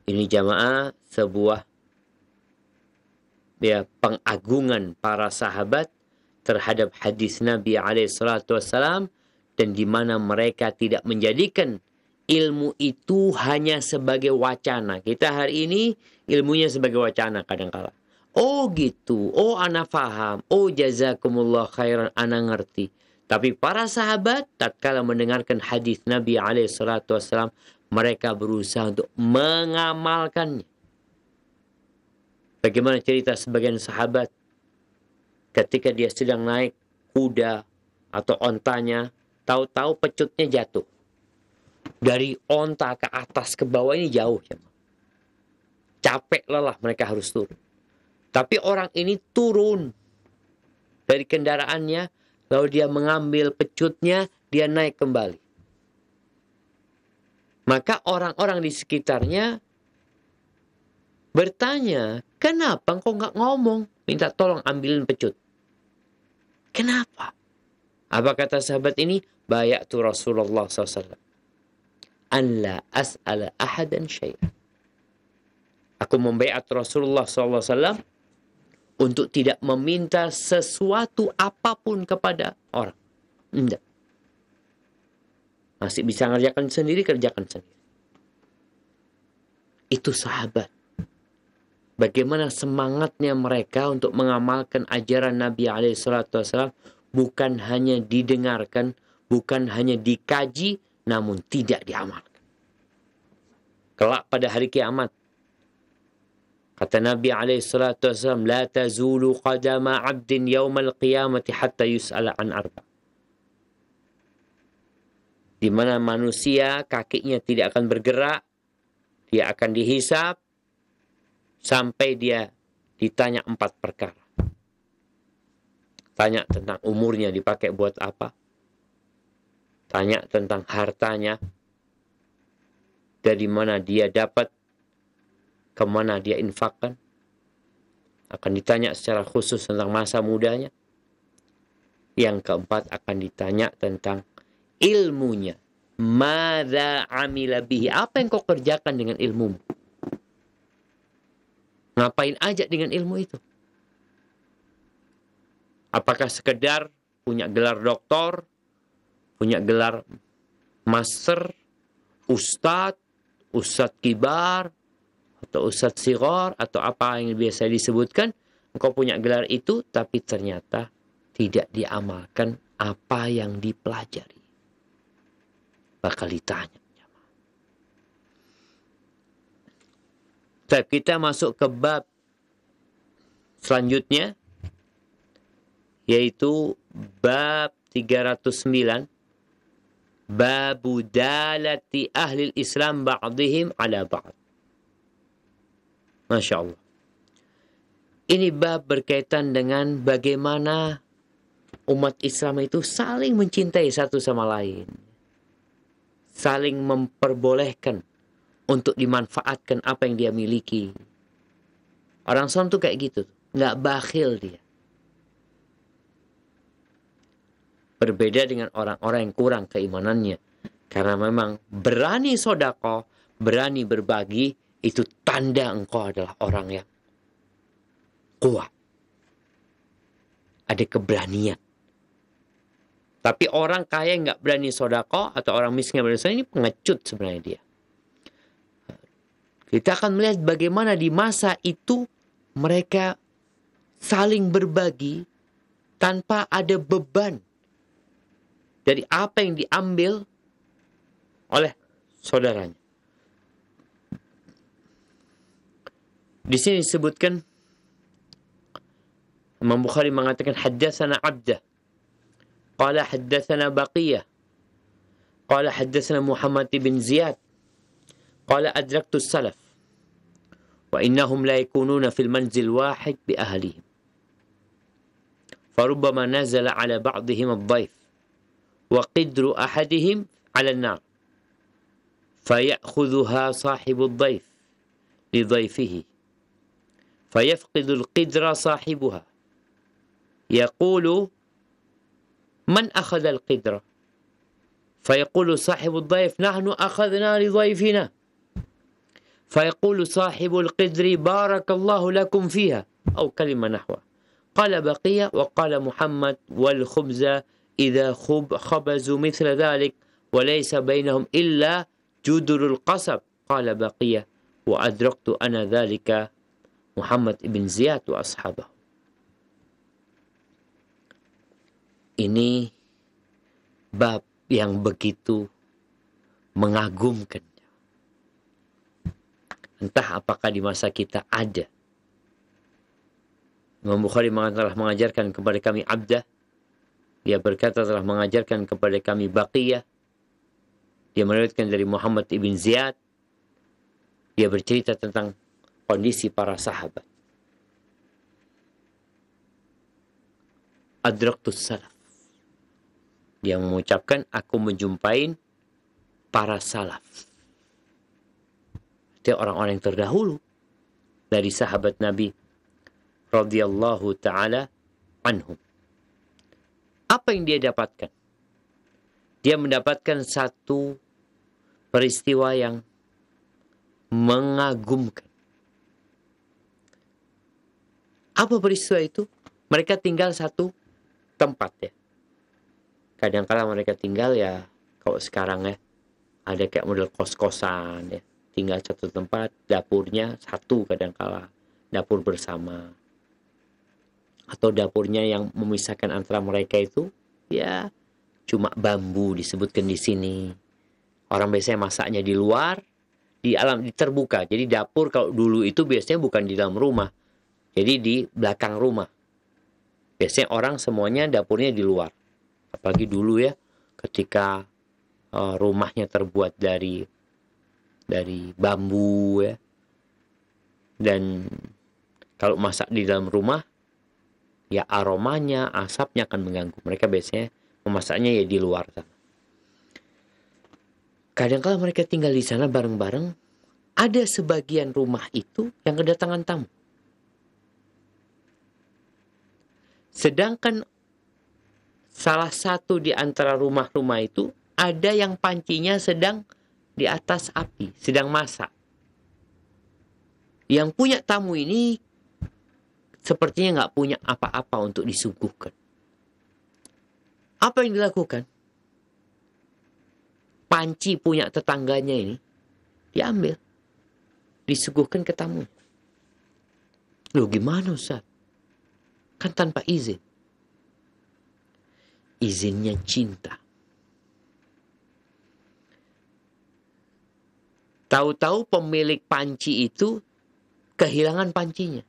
S1: Ini jamaah sebuah pengagungan para sahabat terhadap hadis Nabi SAW dan di mana mereka tidak menjadikan ilmu itu hanya sebagai wacana. Kita hari ini ilmunya sebagai wacana kadang-kala. Oh gitu, oh ana faham, oh jazakumullah khairan, ana ngerti. Tapi para sahabat tatkala mendengarkan hadis Nabi SAW, mereka berusaha untuk mengamalkannya. Bagaimana cerita sebagian sahabat ketika dia sedang naik kuda atau ontanya, tahu-tahu pecutnya jatuh. Dari onta ke atas ke bawah ini jauh. Capek lelah mereka harus turun. Tapi orang ini turun dari kendaraannya, lalu dia mengambil pecutnya, dia naik kembali. Maka orang-orang di sekitarnya bertanya, kenapa engkau nggak ngomong? Minta tolong ambilin pecut. Kenapa? Apa kata sahabat ini? Bayatu Rasulullah SAW. An la as'ala ahadan syai'an. Aku membaiat Rasulullah SAW untuk tidak meminta sesuatu apapun kepada orang. Tidak. Masih bisa kerjakan sendiri, kerjakan sendiri. Itu sahabat. bagaimana semangatnya mereka untuk mengamalkan ajaran Nabi SAW, bukan hanya didengarkan, bukan hanya dikaji, namun tidak diamalkan. Kelak pada hari kiamat, kata Nabi SAW, la tazulu qadama abdin yawmal qiyamati hatta yus'ala an arba. Di mana manusia kakinya tidak akan bergerak, dia akan dihisab sampai dia ditanya 4 perkara. Tanya tentang umurnya dipakai buat apa. Tanya tentang hartanya, dari mana dia dapat, kemana dia infakkan. Akan ditanya secara khusus tentang masa mudanya. Yang keempat akan ditanya tentang ilmunya. Madza amila bihi. Apa yang kau kerjakan dengan ilmumu? Ngapain aja dengan ilmu itu? Apakah sekedar punya gelar doktor, punya gelar master, ustadz kibar, atau ustadz sigar, atau apa yang biasa disebutkan. Engkau punya gelar itu, tapi ternyata tidak diamalkan apa yang dipelajari. Bakal ditanya. Kita masuk ke bab selanjutnya, yaitu bab 309. Babu dalati ahli Islam ba'dihim ala ba'd. Masya Allah. Ini bab berkaitan dengan bagaimana umat Islam itu saling mencintai satu sama lain. Saling memperbolehkan untuk dimanfaatkan apa yang dia miliki. Orang Islam tuh kayak gitu. Nggak bakhil dia. Berbeda dengan orang-orang yang kurang keimanannya. Karena memang berani sodako, berani berbagi, itu tanda engkau adalah orang yang kuat. Ada keberanian. Tapi orang kaya nggak berani sodako, atau orang miskin berani sodako, ini pengecut sebenarnya dia. Kita akan melihat bagaimana di masa itu mereka saling berbagi tanpa ada beban dari apa yang diambil oleh saudaranya. Di sini disebutkan, Imam Bukhari mengatakan haddatsana Abdah qala haddatsana Baqiyah qala haddatsana Muhammad bin Ziyad qala adraktu salaf wa innahum la yakununa fil manzil wahid bi ahlihim farubbama nazala ala ba'dihim ad-dayf wa qidru ahadihim ala an-nar fayakhudhuha sahibu ad-dayf li dayfihi fayafqidu al-qidra sahibuha يقول من أخذ القدرة فيقول صاحب الضيف نحن أخذنا لضيفنا فيقول صاحب القدر بارك الله لكم فيها أو كلمة نحوها قال بقية وقال محمد والخبز إذا خبزوا مثل ذلك وليس بينهم إلا جدر القصب قال بقية وأدركت أنا ذلك محمد بن زياد وأصحابه. Ini bab yang begitu mengagumkan. Entah apakah di masa kita ada. Imam Bukhari telah mengajarkan kepada kami Abdah. Dia berkata telah mengajarkan kepada kami Baqiyah. Dia meriwayatkan dari Muhammad ibn Ziyad. Dia bercerita tentang kondisi para sahabat. Adraktus salaf. Dia mengucapkan, aku menjumpai para salaf. Itu orang-orang yang terdahulu dari sahabat Nabi radhiyallahu ta'ala anhum. Apa yang dia dapatkan? Dia mendapatkan satu peristiwa yang mengagumkan. Apa peristiwa itu? Mereka tinggal satu tempat ya. Kadang-kala mereka tinggal ya, kalau sekarang ya, ada kayak model kos-kosan ya. Tinggal satu tempat, dapurnya satu kadang-kala. dapur bersama. Atau dapurnya yang memisahkan antara mereka itu ya cuma bambu disebutkan di sini. Orang biasanya masaknya di luar, di alam di terbuka. Jadi dapur kalau dulu itu biasanya bukan di dalam rumah. Jadi di belakang rumah. Biasanya orang semuanya dapurnya di luar. Apalagi dulu ya, ketika rumahnya terbuat dari bambu ya. Dan kalau masak di dalam rumah, ya aromanya, asapnya akan mengganggu. Mereka biasanya memasaknya ya di luar sana. Kadang-kala mereka tinggal di sana bareng-bareng, ada sebagian rumah itu yang kedatangan tamu. Sedangkan salah satu di antara rumah-rumah itu ada yang pancinya sedang di atas api, sedang masak. Yang punya tamu ini sepertinya nggak punya apa-apa untuk disuguhkan. Apa yang dilakukan? Panci punya tetangganya ini diambil, disuguhkan ke tamu. Loh gimana Ustaz? Kan tanpa izin. Izinnya cinta. Tahu-tahu pemilik panci itu kehilangan pancinya.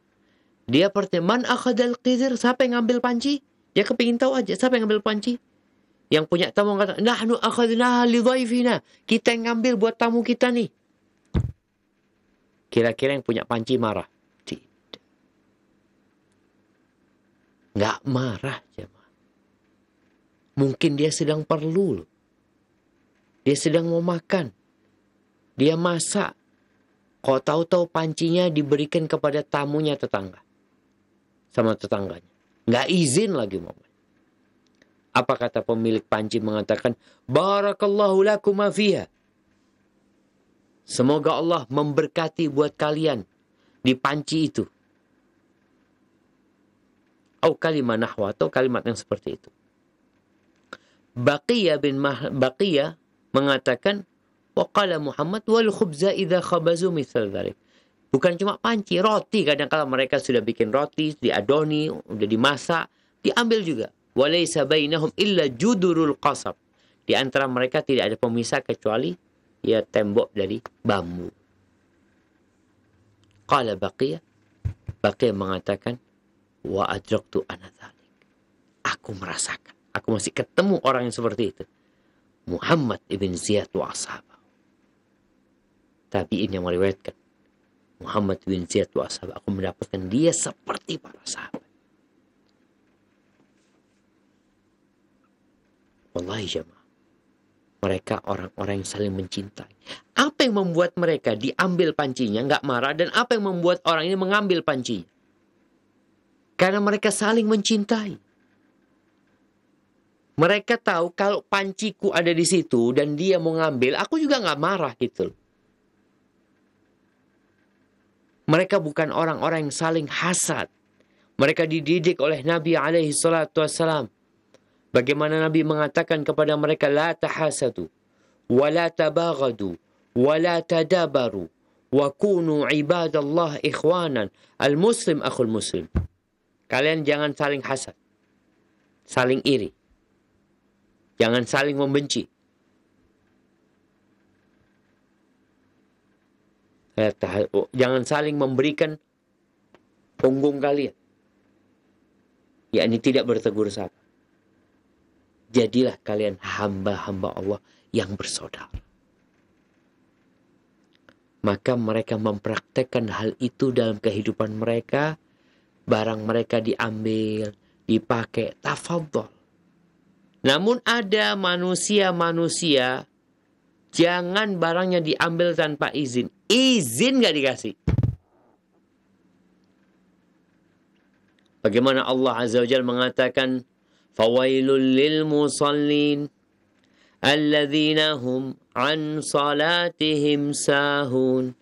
S1: Dia perteman akhadal qidr, siapa yang ngambil panci? Dia kepingin tahu aja siapa yang ngambil panci. Yang punya tamu kata, nahnu akhadnaha li dhaifina. Kita yang ngambil buat tamu kita nih. Kira-kira yang punya panci marah? Tidak. Nggak marah jemaah. Mungkin dia sedang perlu loh. Dia sedang mau makan. Dia masak. Kau tahu-tahu pancinya diberikan kepada tamunya tetangga. Sama tetangganya. Nggak izin lagi mau. Apa kata pemilik panci mengatakan, Barakallahu lakum fiha. Semoga Allah memberkati buat kalian di panci itu. Atau kalimat nahwa, atau kalimat yang seperti itu. Baqiyah mengatakan, Waqala Muhammad wal khubza idha khabazu mithal dhalik. Bukan cuma panci, roti. Kadang-kala mereka sudah bikin roti, diadoni, udah dimasak, diambil juga. Walaysa bainahum illa judurul qasab. Di antara mereka tidak ada pemisah kecuali ya tembok dari bambu. Qala Baqiyah mengatakan wa adraktu ana dzalik. Aku merasakan, aku masih ketemu orang yang seperti itu. Muhammad ibn Ziyad wa ashabah. Tabi'in yang meriwayatkan Muhammad bin Ziyad wa ashabah, aku mendapatkan dia seperti para sahabat. Wallahi jamaah, mereka orang-orang yang saling mencintai. Apa yang membuat mereka diambil pancinya nggak marah, dan apa yang membuat orang ini mengambil pancinya? Karena mereka saling mencintai. Mereka tahu kalau panciku ada di situ dan dia mau ngambil, aku juga nggak marah gitu. Mereka bukan orang-orang yang saling hasad. Mereka dididik oleh Nabi alaihi salatu wassalam. Bagaimana Nabi mengatakan kepada mereka, la tahasadu, wa la tabaghadu, wa la tadabaru, wa kunu ibadallah ikhwanan, al-muslim akhul muslim. Kalian jangan saling hasad, saling iri, jangan saling membenci. Jangan saling memberikan punggung kalian, yakni tidak bertegur sapa. Jadilah kalian hamba-hamba Allah yang bersaudara. Maka mereka mempraktekkan hal itu dalam kehidupan mereka. Barang mereka diambil, dipakai, tafadhol. Namun ada manusia-manusia, jangan barangnya diambil tanpa izin. Izin gak dikasih. Bagaimana Allah Azza wa Jalla mengatakan, Fawailul lil musallin alladzina hum an salatihim sahun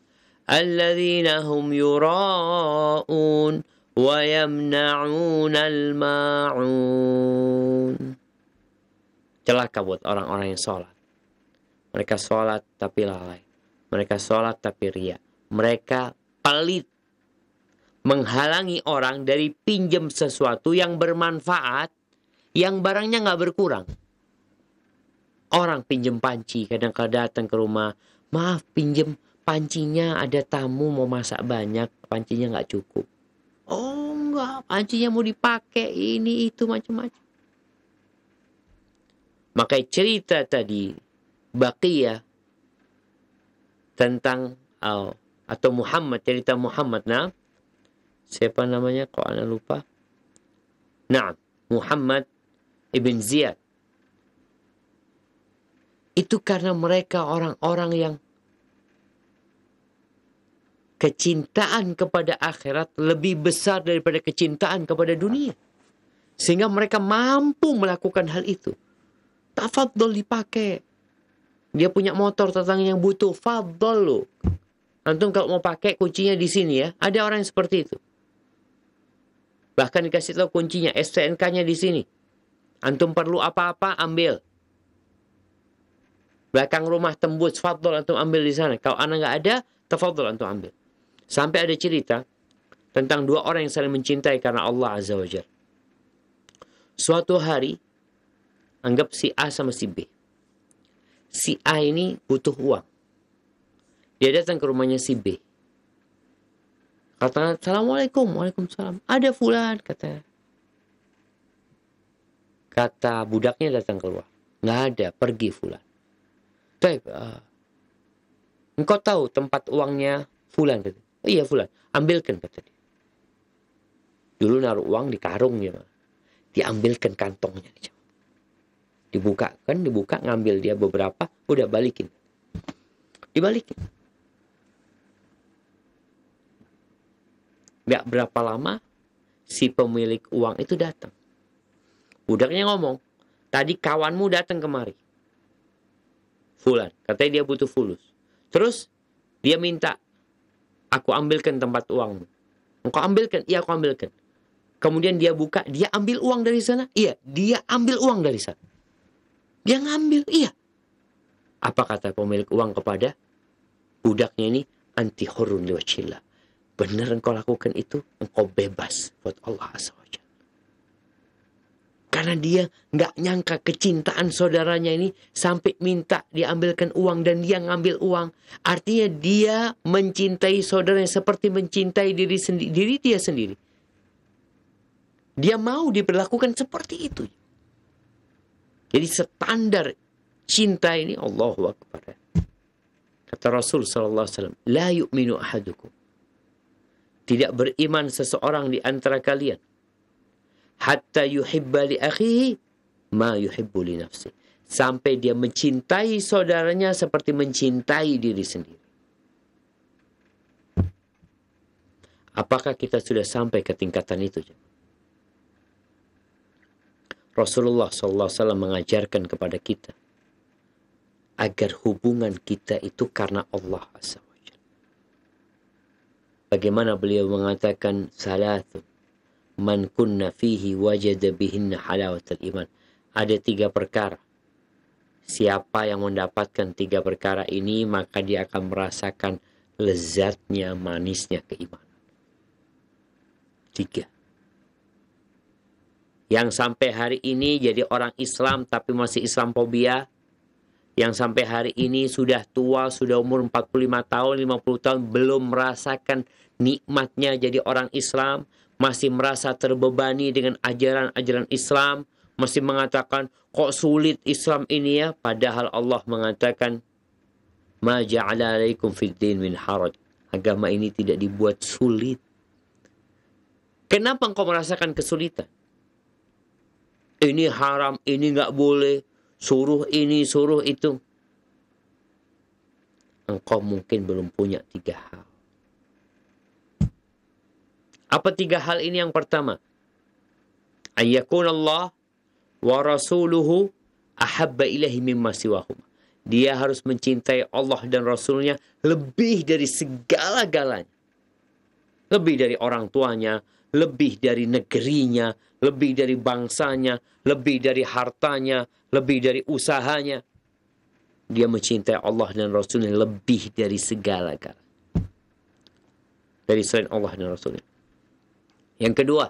S1: alladzina hum yura'un wa yamna'unal ma'un. Celaka buat orang-orang yang sholat. Mereka sholat tapi lalai. Mereka sholat tapi riya. Mereka pelit. menghalangi orang dari pinjam sesuatu yang bermanfaat, yang barangnya nggak berkurang. Orang pinjam panci, kadang-kadang datang ke rumah, maaf pinjam pancinya, ada tamu mau masak banyak, pancinya nggak cukup. Oh enggak, pancinya mau dipakai, ini itu macam-macam. Maka cerita tadi, Baqiyah, tentang atau Muhammad, cerita Muhammad, nah, siapa namanya? Kok anda lupa? Nah, Muhammad ibn Ziyad. Itu karena mereka orang-orang yang kecintaan kepada akhirat lebih besar daripada kecintaan kepada dunia. Sehingga mereka mampu melakukan hal itu. Tafadhol dipakai. Dia punya motor, tetangga yang butuh, fadhol lo. Antum kalau mau pakai kuncinya di sini ya. Ada orang yang seperti itu. Bahkan dikasih tahu kuncinya, STNK-nya di sini. Antum perlu apa-apa, ambil. Belakang rumah tembus, fadhol antum ambil di sana. Kalau anak nggak ada, tafadhol antum ambil. Sampai ada cerita tentang dua orang yang saling mencintai karena Allah Azza wa Jalla. Suatu hari, anggap si A sama si B. Si A ini butuh uang. Dia datang ke rumahnya si B. Kata, Assalamualaikum. Waalaikumsalam. Ada fulan, kata budaknya datang keluar. Nggak ada, pergi fulan. Engkau tahu tempat uangnya fulan? Kata. Oh, iya fulan, ambilkan, kata dia. Dulu naruh uang di karung ya. Diambilkan kantongnya. Dibuka, ngambil dia beberapa, udah balikin. Dibalikin. Gak berapa lama, si pemilik uang itu datang. Budaknya ngomong, tadi kawanmu datang kemari. Fulan, katanya dia butuh fulus. Terus, dia minta, aku ambilkan tempat uangmu. Engkau ambilkan? Iya, aku ambilkan. Kemudian dia buka, dia ambil uang dari sana? Iya, dia ambil uang dari sana. Dia ngambil, iya. Apa kata pemilik uang kepada budaknya ini? Anti hurun liwajillah. Benar engkau lakukan itu, engkau bebas buat Allah Azza wa Jalla. Karena dia nggak nyangka kecintaan saudaranya ini sampai minta diambilkan uang dan dia ngambil uang. Artinya dia mencintai saudaranya seperti mencintai diri dia sendiri. Dia mau diperlakukan seperti itu. Jadi standar cinta ini Allahu Akbar. Kata Rasul sallallahu alaihi wasallam, la yu'minu ahadukum. Tidak beriman seseorang di antara kalian hatta yuhibba li akhihi ma yuhibbu li nafsi. Sampai dia mencintai saudaranya seperti mencintai diri sendiri. Apakah kita sudah sampai ke tingkatan itu? Rasulullah SAW mengajarkan kepada kita agar hubungan kita itu karena Allah Azza wa Jalla. Bagaimana beliau mengatakan salatun man kunna fihi wajada bihinna halawatul iman. Ada 3 perkara. Siapa yang mendapatkan 3 perkara ini, maka dia akan merasakan lezatnya, manisnya keimanan. 3. Yang sampai hari ini jadi orang Islam tapi masih Islamophobia. Yang sampai hari ini sudah tua, sudah umur 45 tahun, 50 tahun, belum merasakan nikmatnya jadi orang Islam. Masih merasa terbebani dengan ajaran-ajaran Islam. Masih mengatakan, kok sulit Islam ini ya? Padahal Allah mengatakan, ma ja'ala alaikum fid din min haraj. Agama ini tidak dibuat sulit. Kenapa engkau merasakan kesulitan? Ini haram, ini nggak boleh. Suruh ini, suruh itu. Engkau mungkin belum punya 3 hal. Apa 3 hal ini? Yang pertama, ayyakun Allah wa rasuluhu ahabba ilahi mimma siwahum. Dia harus mencintai Allah dan Rasulnya lebih dari segala-galanya. Lebih dari orang tuanya, lebih dari negerinya, lebih dari bangsanya, lebih dari hartanya, lebih dari usahanya. Dia mencintai Allah dan Rasulnya lebih dari segala-galanya. Dari selain Allah dan Rasulnya. Yang kedua,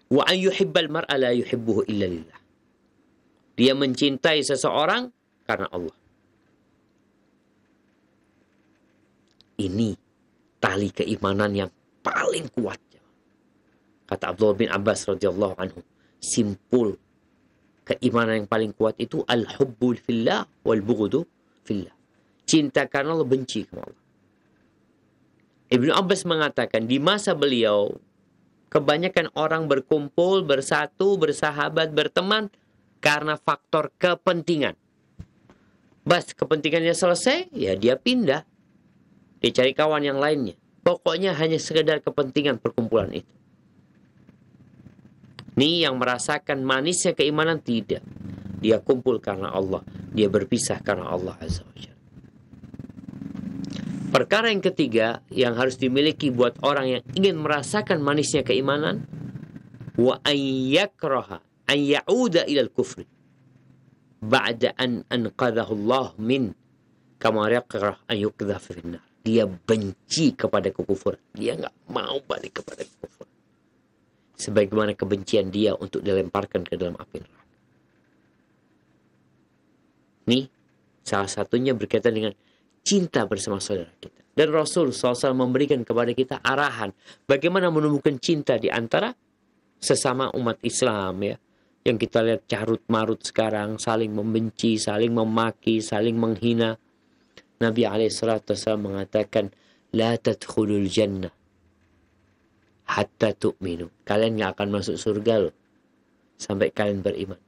S1: wa an yuhibbal mar'a la yuhibbuhu illa lillah. Dia mencintai seseorang karena Allah. Ini tali keimanan yang paling kuat. Kata Abdullah bin Abbas radhiyallahu anhu, simpul keimanan yang paling kuat itu al-hubbu fillah wal bughdu fillah. Cinta karena Allah, benci karena Allah. Ibnu Abbas mengatakan di masa beliau kebanyakan orang berkumpul, bersatu, bersahabat, berteman karena faktor kepentingan. Bas kepentingannya selesai, ya dia pindah. Dia cari kawan yang lainnya. Pokoknya hanya sekedar kepentingan perkumpulan itu. Ini yang merasakan manisnya keimanan, tidak. Dia kumpul karena Allah. Dia berpisah karena Allah Azza wa Jalla. Perkara yang ketiga yang harus dimiliki buat orang yang ingin merasakan manisnya keimanan, wa an yakraha an ya'uda ilal kufri ba'da an anqadhahu Allah min kama yakrah an yuqdhafa finnar. Dia benci kepada kekufuran. Dia nggak mau balik kepada kekufuran. Sebagaimana kebencian dia untuk dilemparkan ke dalam api neraka. Ini salah satunya berkaitan dengan cinta bersama saudara kita. Dan Rasul SAW memberikan kepada kita arahan bagaimana menumbuhkan cinta di antara sesama umat Islam, ya. Yang kita lihat carut marut sekarang, saling membenci, saling memaki, saling menghina. Nabi SAW mengatakan, la tadkhulul jannah hatta tu'minu. Kalian gak akan masuk surga loh sampai kalian beriman.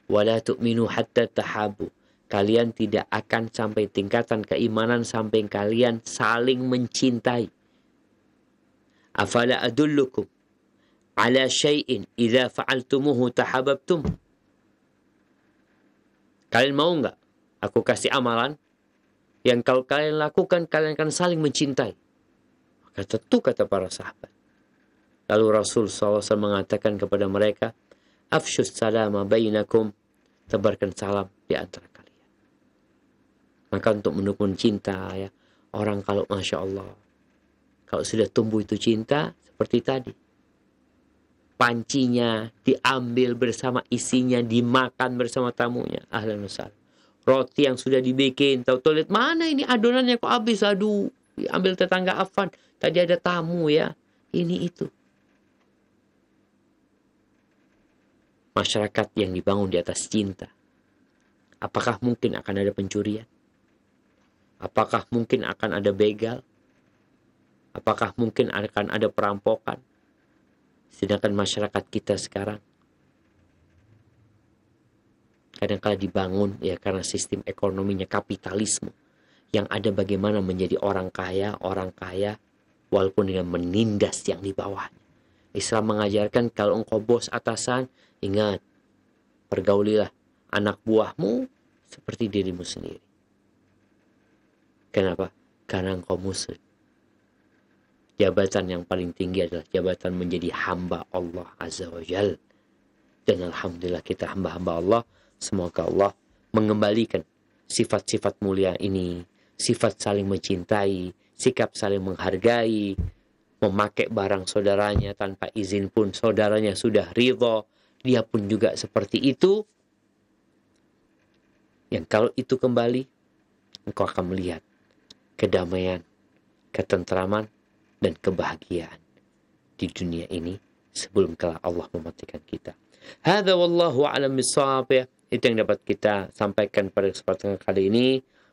S1: Wala tu'minu hatta tahabu. Kalian tidak akan sampai tingkatan keimanan sampai kalian saling mencintai. Afala adullukum ala syai'in idza fa'altumuhu tahabbtum. Kalian mau enggak aku kasih amalan yang kalau kalian lakukan kalian akan saling mencintai? Maka tentu kata para sahabat. Lalu Rasul SAW mengatakan kepada mereka, afsyus salama bainakum, tebarkan salam di antara kalian. Maka untuk mendukung cinta, ya, orang kalau Masya Allah, kalau sudah tumbuh itu cinta, seperti tadi. Pancinya diambil bersama isinya, dimakan bersama tamunya. Ahlan wa sahlan. Roti yang sudah dibikin, tahu-tahu lihat mana ini adonannya kok habis, aduh. Ambil tetangga Afan, tadi ada tamu ya. Ini itu. Masyarakat yang dibangun di atas cinta. Apakah mungkin akan ada pencurian? Apakah mungkin akan ada begal? Apakah mungkin akan ada perampokan? Sedangkan masyarakat kita sekarang kadang-kadang dibangun ya karena sistem ekonominya kapitalisme. Yang ada bagaimana menjadi orang kaya walaupun dengan menindas yang di bawahnya. Islam mengajarkan kalau engkau bos atasan, ingat, pergaulilah anak buahmu seperti dirimu sendiri. Kenapa? Karena engkau muslim. Jabatan yang paling tinggi adalah jabatan menjadi hamba Allah Azza wa Jal. Dan alhamdulillah kita hamba-hamba Allah. Semoga Allah mengembalikan sifat-sifat mulia ini. Sifat saling mencintai, sikap saling menghargai, memakai barang saudaranya tanpa izin pun saudaranya sudah ridha. Dia pun juga seperti itu. Yang kalau itu kembali, engkau akan melihat kedamaian, ketentraman, dan kebahagiaan di dunia ini sebelum kelak Allah mematikan kita. Hadza wallahu a'lam bissawab. Itu yang dapat kita sampaikan pada kesempatan kali ini.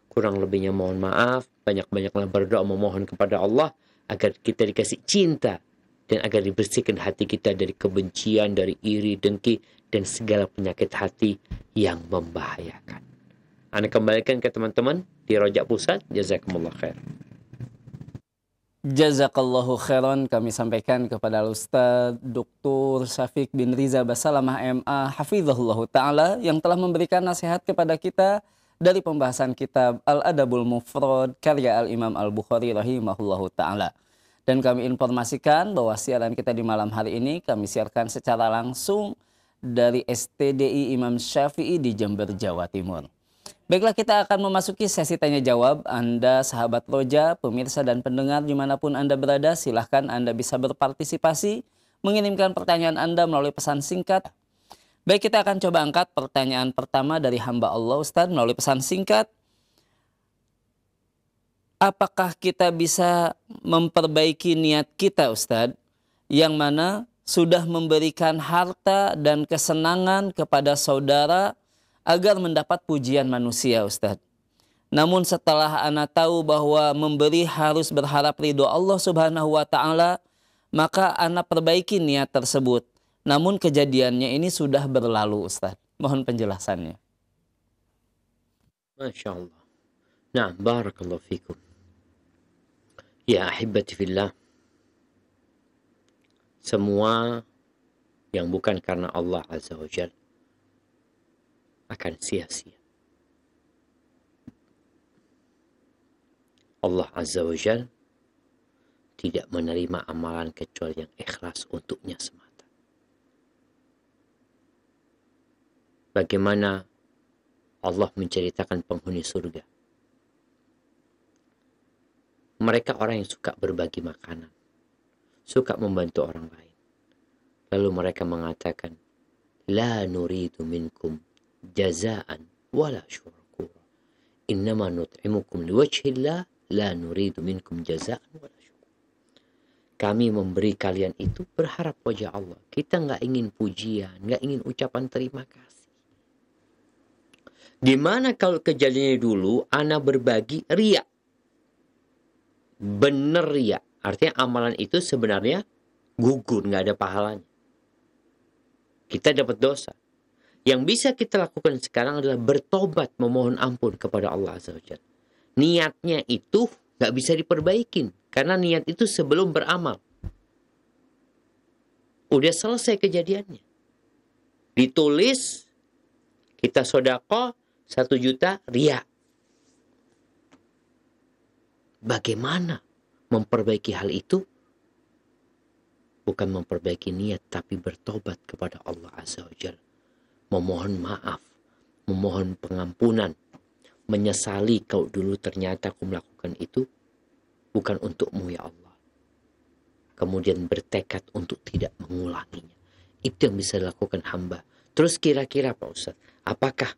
S1: Kurang lebihnya mohon maaf. Banyak-banyaklah berdoa memohon kepada Allah agar kita dikasih cinta dan agar dibersihkan hati kita dari kebencian, dari iri, dengki, dan segala penyakit hati yang membahayakan. Anda kembalikan ke teman-teman di Rojak Pusat. Jazakumullah khair.
S2: Jazakallahu khairan kami sampaikan kepada Ustaz Dr. Syafiq bin Riza Basalamah MA Hafizahullah Ta'ala yang telah memberikan nasihat kepada kita dari pembahasan kitab Al-Adabul Mufrad karya Al-Imam Al-Bukhari rahimahullahu Ta'ala. Dan kami informasikan bahwa siaran kita di malam hari ini kami siarkan secara langsung dari STDI Imam Syafi'i di Jember, Jawa Timur. Baiklah, kita akan memasuki sesi tanya jawab. Anda sahabat Roja, pemirsa dan pendengar dimanapun Anda berada, silahkan Anda bisa berpartisipasi mengirimkan pertanyaan Anda melalui pesan singkat. Baik, kita akan coba angkat pertanyaan pertama dari hamba Allah Ustadz melalui pesan singkat. Apakah kita bisa memperbaiki niat kita Ustadz, yang mana sudah memberikan harta dan kesenangan kepada saudara agar mendapat pujian manusia Ustadz. Namun setelah ana tahu bahwa memberi harus berharap ridho Allah Subhanahu wa Ta'ala, maka ana perbaiki niat tersebut. Namun kejadiannya ini sudah berlalu Ustadz. Mohon penjelasannya.
S1: Masya Allah. Nah, barakallahu fikum. Ya ahibati fillah. Semua yang bukan karena Allah Azza wa Jalla akan sia-sia. Allah Azza wa Jalla tidak menerima amalan kecuali yang ikhlas untuknya semata. Bagaimana Allah menceritakan penghuni surga? Mereka orang yang suka berbagi makanan, suka membantu orang lain. Lalu mereka mengatakan, La nuridu minkum jazaan wala syukur. Innama nut'imukum liwajhillah, la nuridu minkum jazaan wala syukur. Kami memberi kalian itu berharap wajah Allah. Kita nggak ingin pujian, nggak ingin ucapan terima kasih. Gimana kalau kejadiannya dulu, ana berbagi riya. Bener riya. Artinya amalan itu sebenarnya gugur, nggak ada pahalanya. Kita dapat dosa. Yang bisa kita lakukan sekarang adalah bertobat, memohon ampun kepada Allah Azza wa Jalla. Niatnya itu nggak bisa diperbaikin. Karena niat itu sebelum beramal. Udah selesai kejadiannya. Ditulis, kita sodako 1 juta riya. Bagaimana memperbaiki hal itu? Bukan memperbaiki niat, tapi bertobat kepada Allah Azza wa Jalla. Memohon maaf, memohon pengampunan, menyesali kalau dulu ternyata aku melakukan itu bukan untukmu ya Allah. Kemudian bertekad untuk tidak mengulanginya. Itu yang bisa dilakukan hamba. Terus kira-kira Pak Ustaz, apakah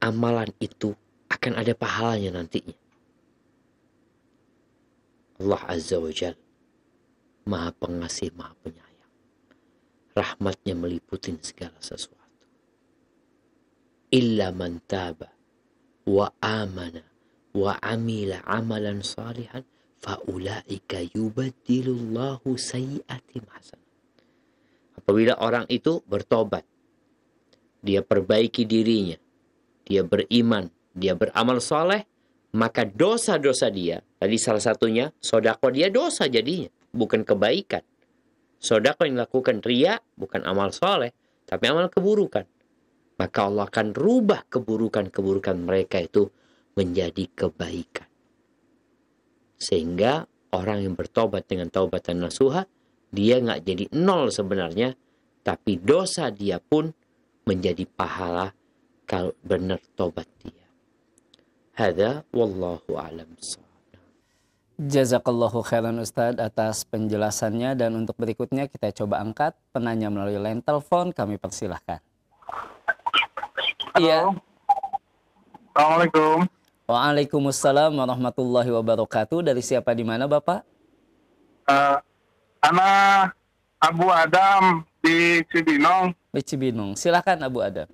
S1: amalan itu akan ada pahalanya nantinya? Allah Azza wa Jalla Maha Pengasih, Maha Penyayang. Rahmatnya meliputi segala sesuatu. Illa man taba wa amana wa amila amalan salihan faulaika yubaddilullahu sayyi'atim hasanah. Apabila orang itu bertobat, dia perbaiki dirinya, dia beriman, dia beramal soleh, maka dosa-dosa dia, tadi salah satunya sodako, dia dosa jadinya, bukan kebaikan. Sodako yang dilakukan riya bukan amal soleh, tapi amal keburukan. Maka Allah akan rubah keburukan-keburukan mereka itu menjadi kebaikan. Sehingga orang yang bertobat dengan taubatan nasuha, dia nggak jadi 0 sebenarnya, tapi dosa dia pun menjadi pahala kalau benar tobat dia. Hada wallahu a'lam bishawab.
S2: Jazakallahu khairan Ustadz atas penjelasannya, dan untuk berikutnya kita coba angkat penanya melalui line telepon, kami persilahkan.
S3: Halo.
S2: Iya.
S3: Assalamualaikum.
S2: Waalaikumsalam warahmatullahi wabarakatuh. Dari siapa, di mana Bapak?
S3: Ana Abu Adam di Cibinong.
S2: Di Cibinong. Silakan Abu Adam.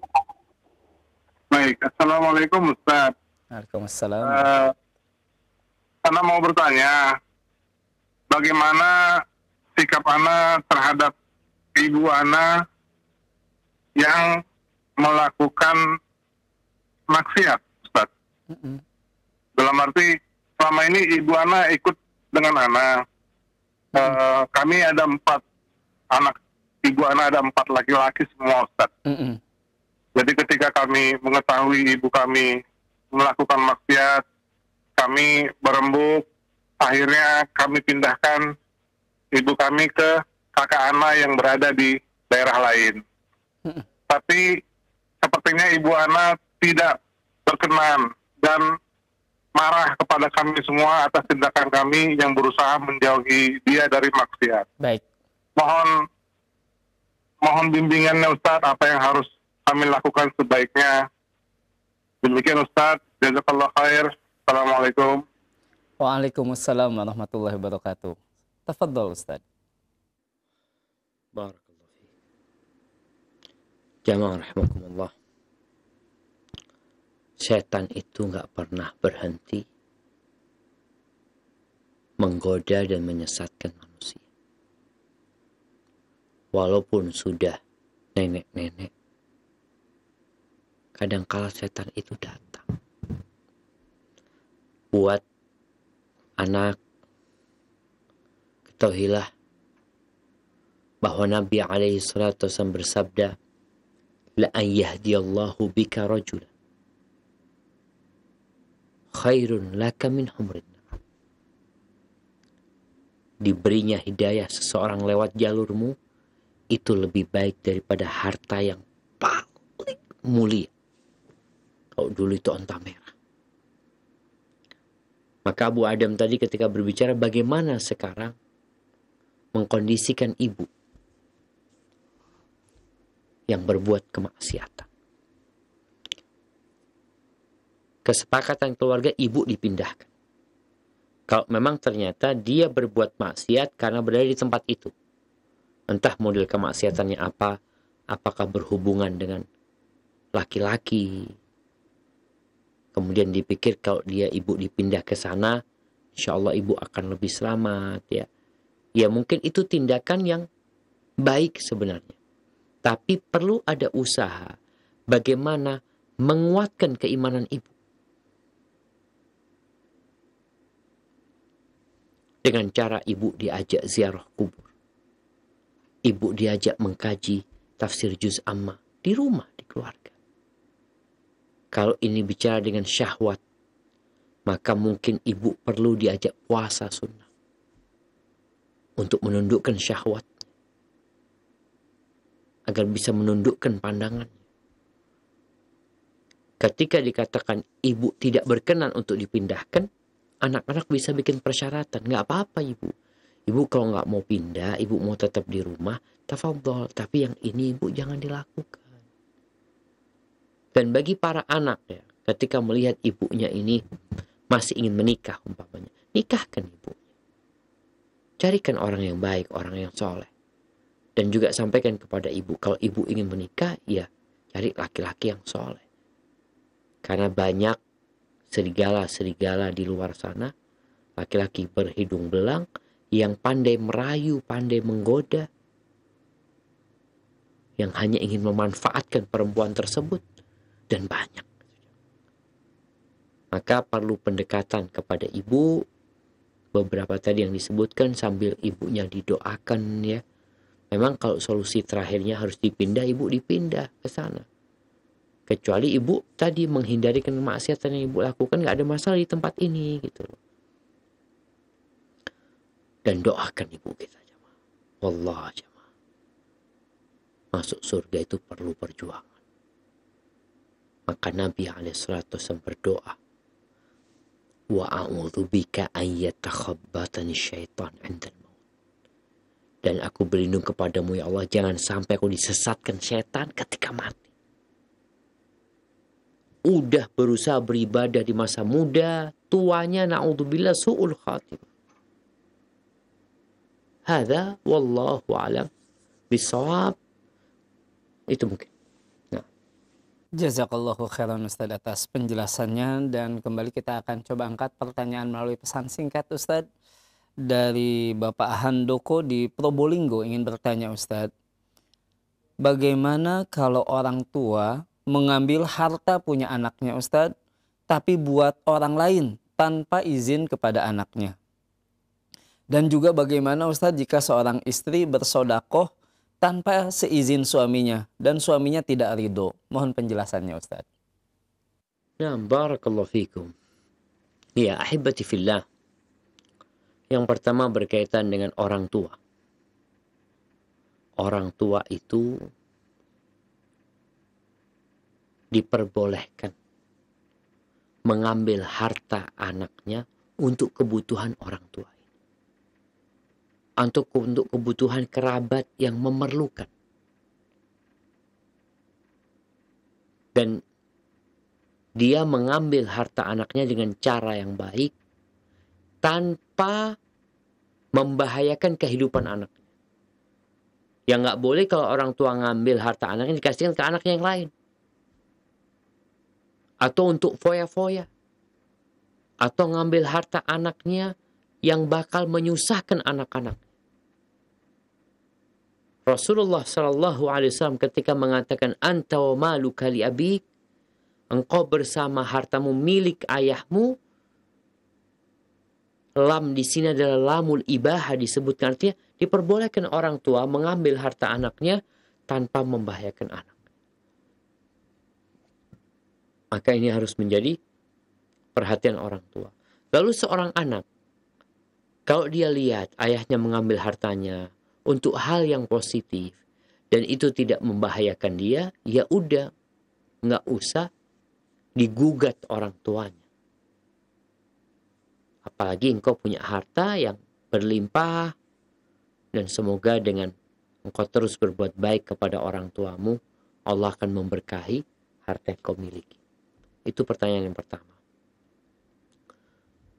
S3: Baik, Assalamualaikum Ustaz.
S2: Waalaikumsalam.
S3: Ana mau bertanya, bagaimana sikap Ana terhadap ibu Ana yang melakukan maksiat, Ustaz? Dalam arti, selama ini ibu Ana ikut dengan Ana. Kami ada 4 anak, ibu Ana ada 4 laki-laki semua, Ustaz. Jadi ketika kami mengetahui ibu kami melakukan maksiat, kami berembuk, akhirnya kami pindahkan ibu kami ke kakak Ana yang berada di daerah lain. Tapi sepertinya ibu Ana tidak berkenan dan marah kepada kami semua atas tindakan kami yang berusaha menjauhi dia dari maksiat.
S2: Baik.
S3: mohon bimbingannya Ustadz, apa yang harus kami lakukan sebaiknya. Demikian Ustadz, jazakallah khair. Assalamualaikum.
S2: Waalaikumsalam warahmatullahi wabarakatuh. Tafadhol Ustaz.
S1: Barakallahu fiik. Jamaah rahimakumullah. Setan itu nggak pernah berhenti menggoda dan menyesatkan manusia. Walaupun sudah nenek-nenek, kadangkala setan itu datang. Buat anak, ketahuilah bahwa Nabi alaihi salatu wasallam bersabda, la an yahdiyallahu bika rajulan khairun laka min humrin. Diberinya hidayah seseorang lewat jalurmu itu lebih baik daripada harta yang paling mulia. Kalau dulu itu onta merah. Maka Abu Adam tadi ketika berbicara bagaimana sekarang mengkondisikan ibu yang berbuat kemaksiatan. Kesepakatan keluarga, ibu dipindahkan. Kalau memang ternyata dia berbuat maksiat karena berada di tempat itu. Entah model kemaksiatannya apa, apakah berhubungan dengan laki-laki. Kemudian dipikir kalau dia ibu dipindah ke sana, insya Allah ibu akan lebih selamat. Ya mungkin itu tindakan yang baik sebenarnya. Tapi perlu ada usaha bagaimana menguatkan keimanan ibu. Dengan cara ibu diajak ziarah kubur. Ibu diajak mengkaji tafsir juz amma di rumah, di keluarga. Kalau ini bicara dengan syahwat, maka mungkin ibu perlu diajak puasa sunnah. Untuk menundukkan syahwat. Agar bisa menundukkan pandangannya. Ketika dikatakan ibu tidak berkenan untuk dipindahkan, anak-anak bisa bikin persyaratan. Nggak apa-apa ibu. Ibu kalau nggak mau pindah, ibu mau tetap di rumah, tafadhol. Tapi yang ini ibu jangan dilakukan. Dan bagi para anak ya, ketika melihat ibunya ini masih ingin menikah umpamanya, nikahkan ibunya. Carikan orang yang baik, orang yang soleh. Dan juga sampaikan kepada ibu, kalau ibu ingin menikah, ya cari laki-laki yang soleh. Karena banyak serigala-serigala di luar sana, laki-laki berhidung belang, yang pandai merayu, pandai menggoda, yang hanya ingin memanfaatkan perempuan tersebut, dan banyak. Maka perlu pendekatan kepada ibu, beberapa tadi yang disebutkan sambil ibunya didoakan ya. Memang kalau solusi terakhirnya harus dipindah, ibu dipindah ke sana. Kecuali ibu tadi menghindari kemaksiatan yang ibu lakukan, nggak ada masalah di tempat ini gitu loh. Dan doakan ibu kita jemaah. Wallah jemaah. Masuk surga itu perlu perjuangan. Maka Nabi SAW berdoa, wa a'udzubika an yatakhabbatani syaitan 'indal maut. Dan aku berlindung kepadamu ya Allah, jangan sampai aku disesatkan syaitan ketika mati. Udah berusaha beribadah di masa muda, tuanya na'udzubillah su'ul khatim. Hadza wallahu a'lam bisawab. Itu mungkin.
S2: Jazakallahu khairan Ustadz atas penjelasannya, dan kembali kita akan coba angkat pertanyaan melalui pesan singkat Ustadz dari Bapak Handoko di Probolinggo. Ingin bertanya Ustadz, bagaimana kalau orang tua mengambil harta punya anaknya Ustadz, tapi buat orang lain tanpa izin kepada anaknya? Dan juga bagaimana Ustadz jika seorang istri bersodakoh tanpa seizin suaminya dan suaminya tidak ridho? Mohon penjelasannya Ustaz.
S1: Nah, barakallahu fikum. Ya, ahibati fillah. Yang pertama berkaitan dengan orang tua. Orang tua itu diperbolehkan mengambil harta anaknya untuk kebutuhan orang tua. untuk kebutuhan kerabat yang memerlukan. Dan dia mengambil harta anaknya dengan cara yang baik tanpa membahayakan kehidupan anaknya. Yang nggak boleh kalau orang tua ngambil harta anaknya dikasihkan ke anaknya yang lain. Atau untuk foya-foya. Atau ngambil harta anaknya yang bakal menyusahkan anak-anak. Rasulullah SAW ketika mengatakan anta wa maluka li abik, engkau bersama hartamu milik ayahmu. Lam di sini adalah lamul ibahah, disebutkan artinya diperbolehkan orang tua mengambil harta anaknya tanpa membahayakan anak. Maka ini harus menjadi perhatian orang tua. Lalu seorang anak, kalau dia lihat ayahnya mengambil hartanya untuk hal yang positif dan itu tidak membahayakan dia, ya udah, nggak usah digugat orang tuanya. Apalagi engkau punya harta yang berlimpah dan semoga dengan engkau terus berbuat baik kepada orang tuamu, Allah akan memberkahi harta yang kau miliki. Itu pertanyaan yang pertama.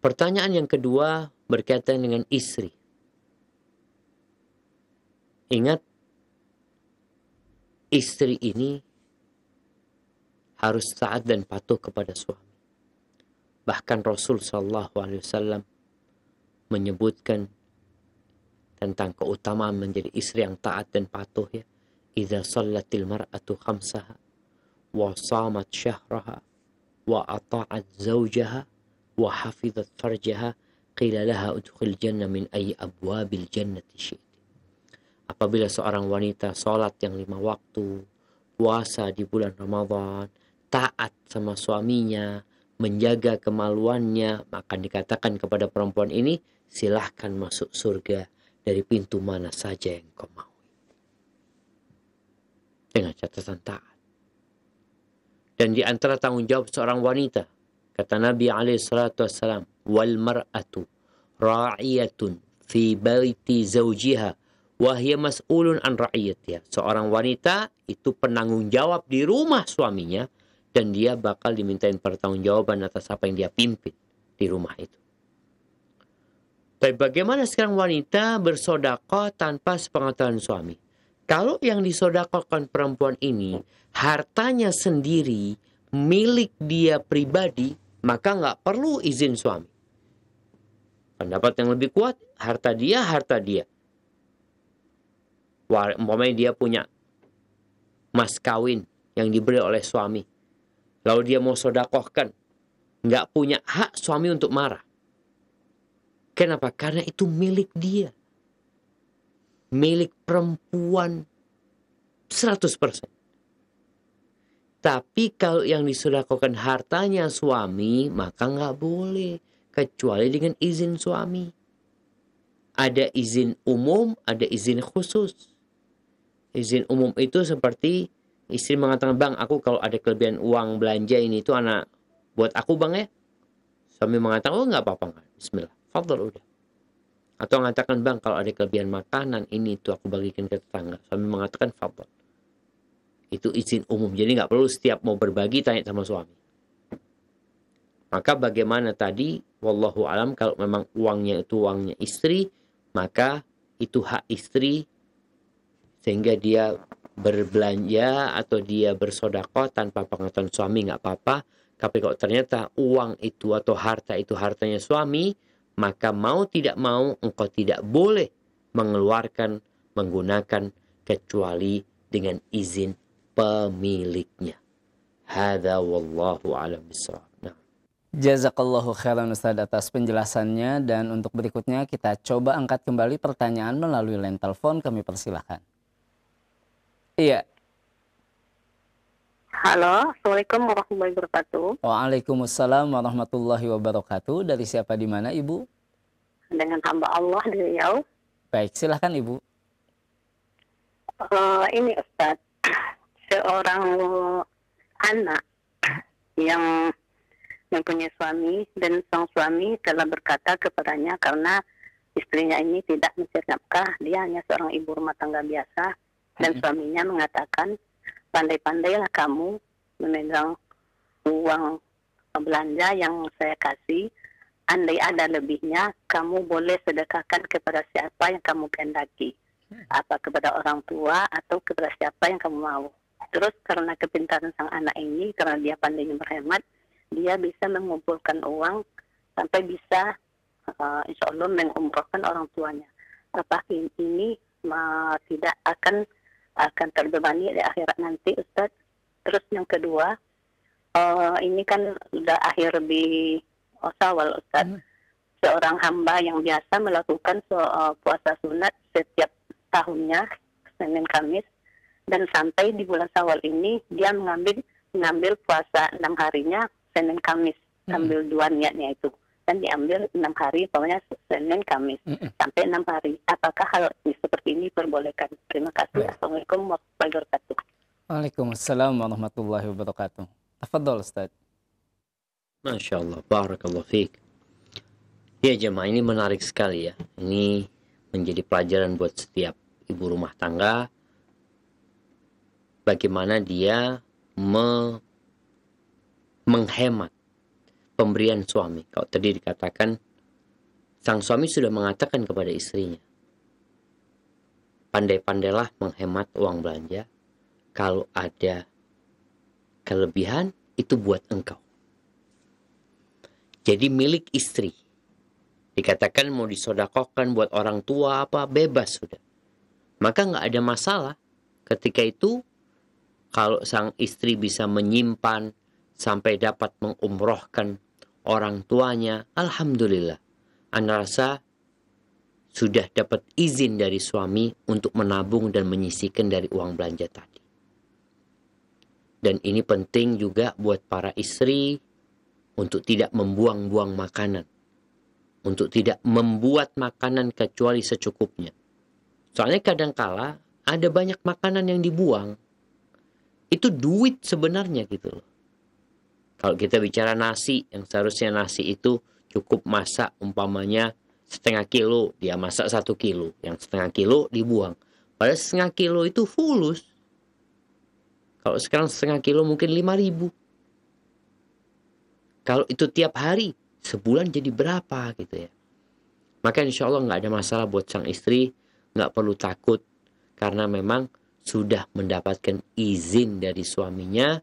S1: Pertanyaan yang kedua berkaitan dengan istri. Ingat, istri ini harus taat dan patuh kepada suami. Bahkan Rasul SAW menyebutkan tentang keutamaan menjadi istri yang taat dan patuh ya. Idza shallatil mar'atu khamsaha wa shamat syahraha wa ata'at zawjaha wa hafizat farjaha qila laha udkhil jannah min ayyi abwabil jannati syi'ti. Apabila seorang wanita sholat yang 5 waktu, puasa di bulan Ramadan, taat sama suaminya, menjaga kemaluannya, maka dikatakan kepada perempuan ini, silahkan masuk surga dari pintu mana saja yang kau mau. Dengan catatan taat. Dan di antara tanggung jawab seorang wanita, kata Nabi SAW, wal mar'atu ra'iyatun fi baiti zawjiha wahya mas'ulun an ra'iyatiha. Seorang wanita itu penanggung jawab di rumah suaminya dan dia bakal dimintain pertanggungjawaban atas apa yang dia pimpin di rumah itu. Tapi bagaimana sekarang wanita bersedekah tanpa sepengetahuan suami? Kalau yang disedekahkan perempuan ini hartanya sendiri milik dia pribadi, maka nggak perlu izin suami. Pendapat yang lebih kuat, harta dia, harta dia. Umpamanya dia punya mas kawin yang diberi oleh suami. Lalu dia mau sedekahkan. Nggak punya hak suami untuk marah. Kenapa? Karena itu milik dia. Milik perempuan 100%. Tapi kalau yang disedekahkan hartanya suami, maka nggak boleh. Kecuali dengan izin suami. Ada izin umum, ada izin khusus. Izin umum itu seperti istri mengatakan, bang, aku kalau ada kelebihan uang belanja ini itu anak buat aku bang ya. Suami mengatakan, oh nggak apa-apa, bismillah, fadl udah. Atau mengatakan, bang, kalau ada kelebihan makanan ini itu aku bagikan ke tetangga. Suami mengatakan fadl. Itu izin umum, jadi nggak perlu setiap mau berbagi tanya sama suami. Maka bagaimana tadi, wallahu alam, kalau memang uangnya itu uangnya istri, maka itu hak istri sehingga dia berbelanja atau dia bersedekah tanpa pengetahuan suami nggak apa-apa. Tapi kalau ternyata uang itu atau harta itu hartanya suami, maka mau tidak mau engkau tidak boleh mengeluarkan, menggunakan kecuali dengan izin pemiliknya. Hadza wallahu a'lam bishawab.
S2: Jazakallahu khairan Ustaz atas penjelasannya, dan untuk berikutnya kita coba angkat kembali pertanyaan melalui line telepon, kami persilahkan. Iya.
S4: Halo, Assalamualaikum warahmatullahi wabarakatuh.
S2: Waalaikumsalam warahmatullahi wabarakatuh. Dari siapa, di mana Ibu?
S4: Dengan hamba Allah di Riau.
S2: Baik, silahkan Ibu.
S4: Ini Ustaz, seorang anak yang mempunyai suami dan sang suami telah berkata kepadanya karena istrinya ini tidak mencari nafkah, dia hanya seorang ibu rumah tangga biasa, dan suaminya mengatakan, pandai-pandailah kamu memegang uang belanja yang saya kasih, andai ada lebihnya, kamu boleh sedekahkan kepada siapa yang kamu kehendaki, apa kepada orang tua atau kepada siapa yang kamu mau. Terus karena kepintaran sang anak ini, karena dia pandai berhemat, dia bisa mengumpulkan uang sampai bisa insya Allah mengumrohkan orang tuanya. Apakah ini tidak akan terbebani di akhirat nanti, Ustaz? Terus yang kedua, ini kan sudah akhir di Syawal, Ustaz. Seorang hamba yang biasa melakukan puasa sunat setiap tahunnya, Senin Kamis, dan sampai di bulan Syawal ini dia mengambil puasa 6 harinya Senin Kamis, ambil 2 niatnya itu, dan diambil 6 hari, pokoknya Senin Kamis sampai 6 hari. Apakah hal seperti ini diperbolehkan? Terima kasih. Assalamualaikum warahmatullahi wabarakatuh.
S2: Waalaikumsalam warahmatullahi wabarakatuh. Tafadhol Ustaz.
S1: Masya Allah, barakallahu fiik. Ya jemaah, ini menarik sekali ya. Ini menjadi pelajaran buat setiap ibu rumah tangga, bagaimana dia menghemat pemberian suami. Kalau tadi dikatakan, sang suami sudah mengatakan kepada istrinya, pandai-pandailah menghemat uang belanja, kalau ada kelebihan itu buat engkau. Jadi milik istri. Dikatakan mau disodakohkan buat orang tua apa, bebas sudah. Maka nggak ada masalah. Ketika itu, kalau sang istri bisa menyimpan sampai dapat mengumrohkan orang tuanya, alhamdulillah. Ana rasa sudah dapat izin dari suami untuk menabung dan menyisihkan dari uang belanja tadi. Dan ini penting juga buat para istri untuk tidak membuang-buang makanan. Untuk tidak membuat makanan kecuali secukupnya. Soalnya kadangkala ada banyak makanan yang dibuang. Itu duit sebenarnya gitu loh. Kalau kita bicara nasi, yang seharusnya nasi itu cukup masak umpamanya setengah kilo, dia masak 1 kilo. Yang setengah kilo dibuang. Padahal setengah kilo itu fulus. Kalau sekarang setengah kilo mungkin 5.000. Kalau itu tiap hari, sebulan jadi berapa gitu ya. Maka insya Allah nggak ada masalah buat sang istri, nggak perlu takut. Karena memang sudah mendapatkan izin dari suaminya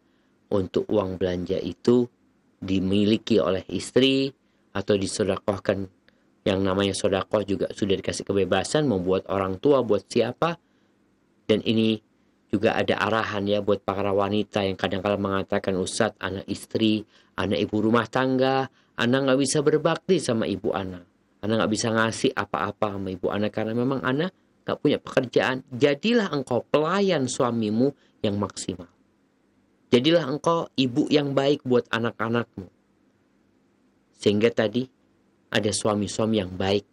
S1: untuk uang belanja itu dimiliki oleh istri atau disodakohkan. Yang namanya sodakoh juga sudah dikasih kebebasan mau buat orang tua, buat siapa. Dan ini juga ada arahan ya buat para wanita yang kadang-kadang mengatakan, Ustadz, anak istri, anak ibu rumah tangga, anak nggak bisa berbakti sama ibu anak. Anak nggak bisa ngasih apa-apa sama ibu anak karena memang anak nggak punya pekerjaan. Jadilah engkau pelayan suamimu yang maksimal. Jadilah engkau ibu yang baik buat anak-anakmu. Sehingga tadi ada suami-suami yang baik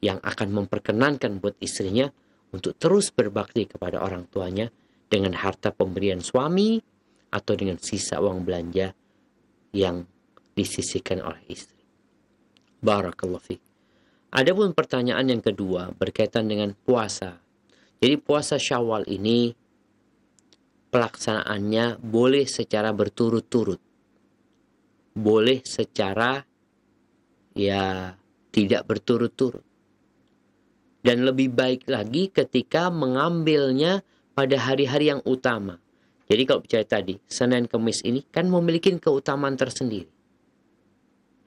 S1: yang akan memperkenankan buat istrinya untuk terus berbakti kepada orang tuanya dengan harta pemberian suami atau dengan sisa uang belanja yang disisihkan oleh istri. Barakallahu fiik. Adapun pertanyaan yang kedua berkaitan dengan puasa. Jadi puasa Syawal ini pelaksanaannya boleh secara berturut-turut. Boleh secara tidak berturut-turut. Dan lebih baik lagi ketika mengambilnya pada hari-hari yang utama. Jadi kalau bicara tadi, Senin Kamis ini kan memiliki keutamaan tersendiri.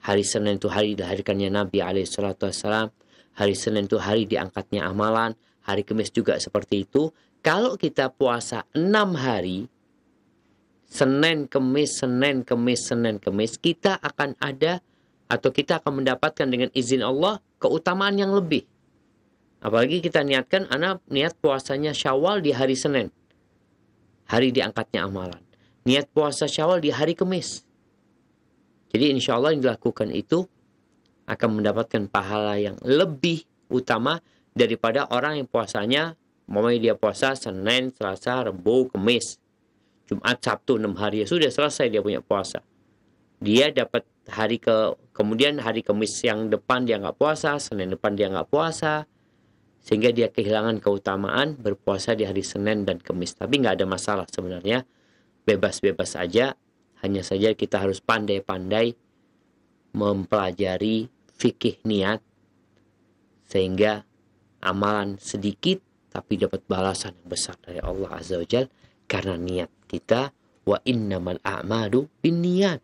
S1: Hari Senin itu hari dilahirkannya Nabi SAW. Hari Senin itu hari diangkatnya amalan. Hari Kamis juga seperti itu. Kalau kita puasa 6 hari, Senin, Kamis, Senin, Kamis, Senin, Kamis, kita akan ada atau kita akan mendapatkan dengan izin Allah keutamaan yang lebih. Apalagi kita niatkan, anak niat puasanya Syawal di hari Senin. Hari diangkatnya amalan. Niat puasa Syawal di hari Kamis. Jadi insya Allah yang dilakukan itu akan mendapatkan pahala yang lebih utama daripada orang yang puasanya, dia puasa Senin, Selasa, Rabu, Kamis. Jumat, Sabtu, 6 hari. Ya sudah selesai dia punya puasa. Dia dapat kemudian hari Kamis yang depan dia nggak puasa, Senin depan dia nggak puasa, sehingga dia kehilangan keutamaan berpuasa di hari Senin dan Kamis. Tapi nggak ada masalah sebenarnya, bebas-bebas aja. Hanya saja kita harus pandai-pandai mempelajari fikih niat, sehingga amalan sedikit tapi dapat balasan yang besar dari Allah Azza wa Jalla, karena niat kita. Wa innamal a'malu binniyat.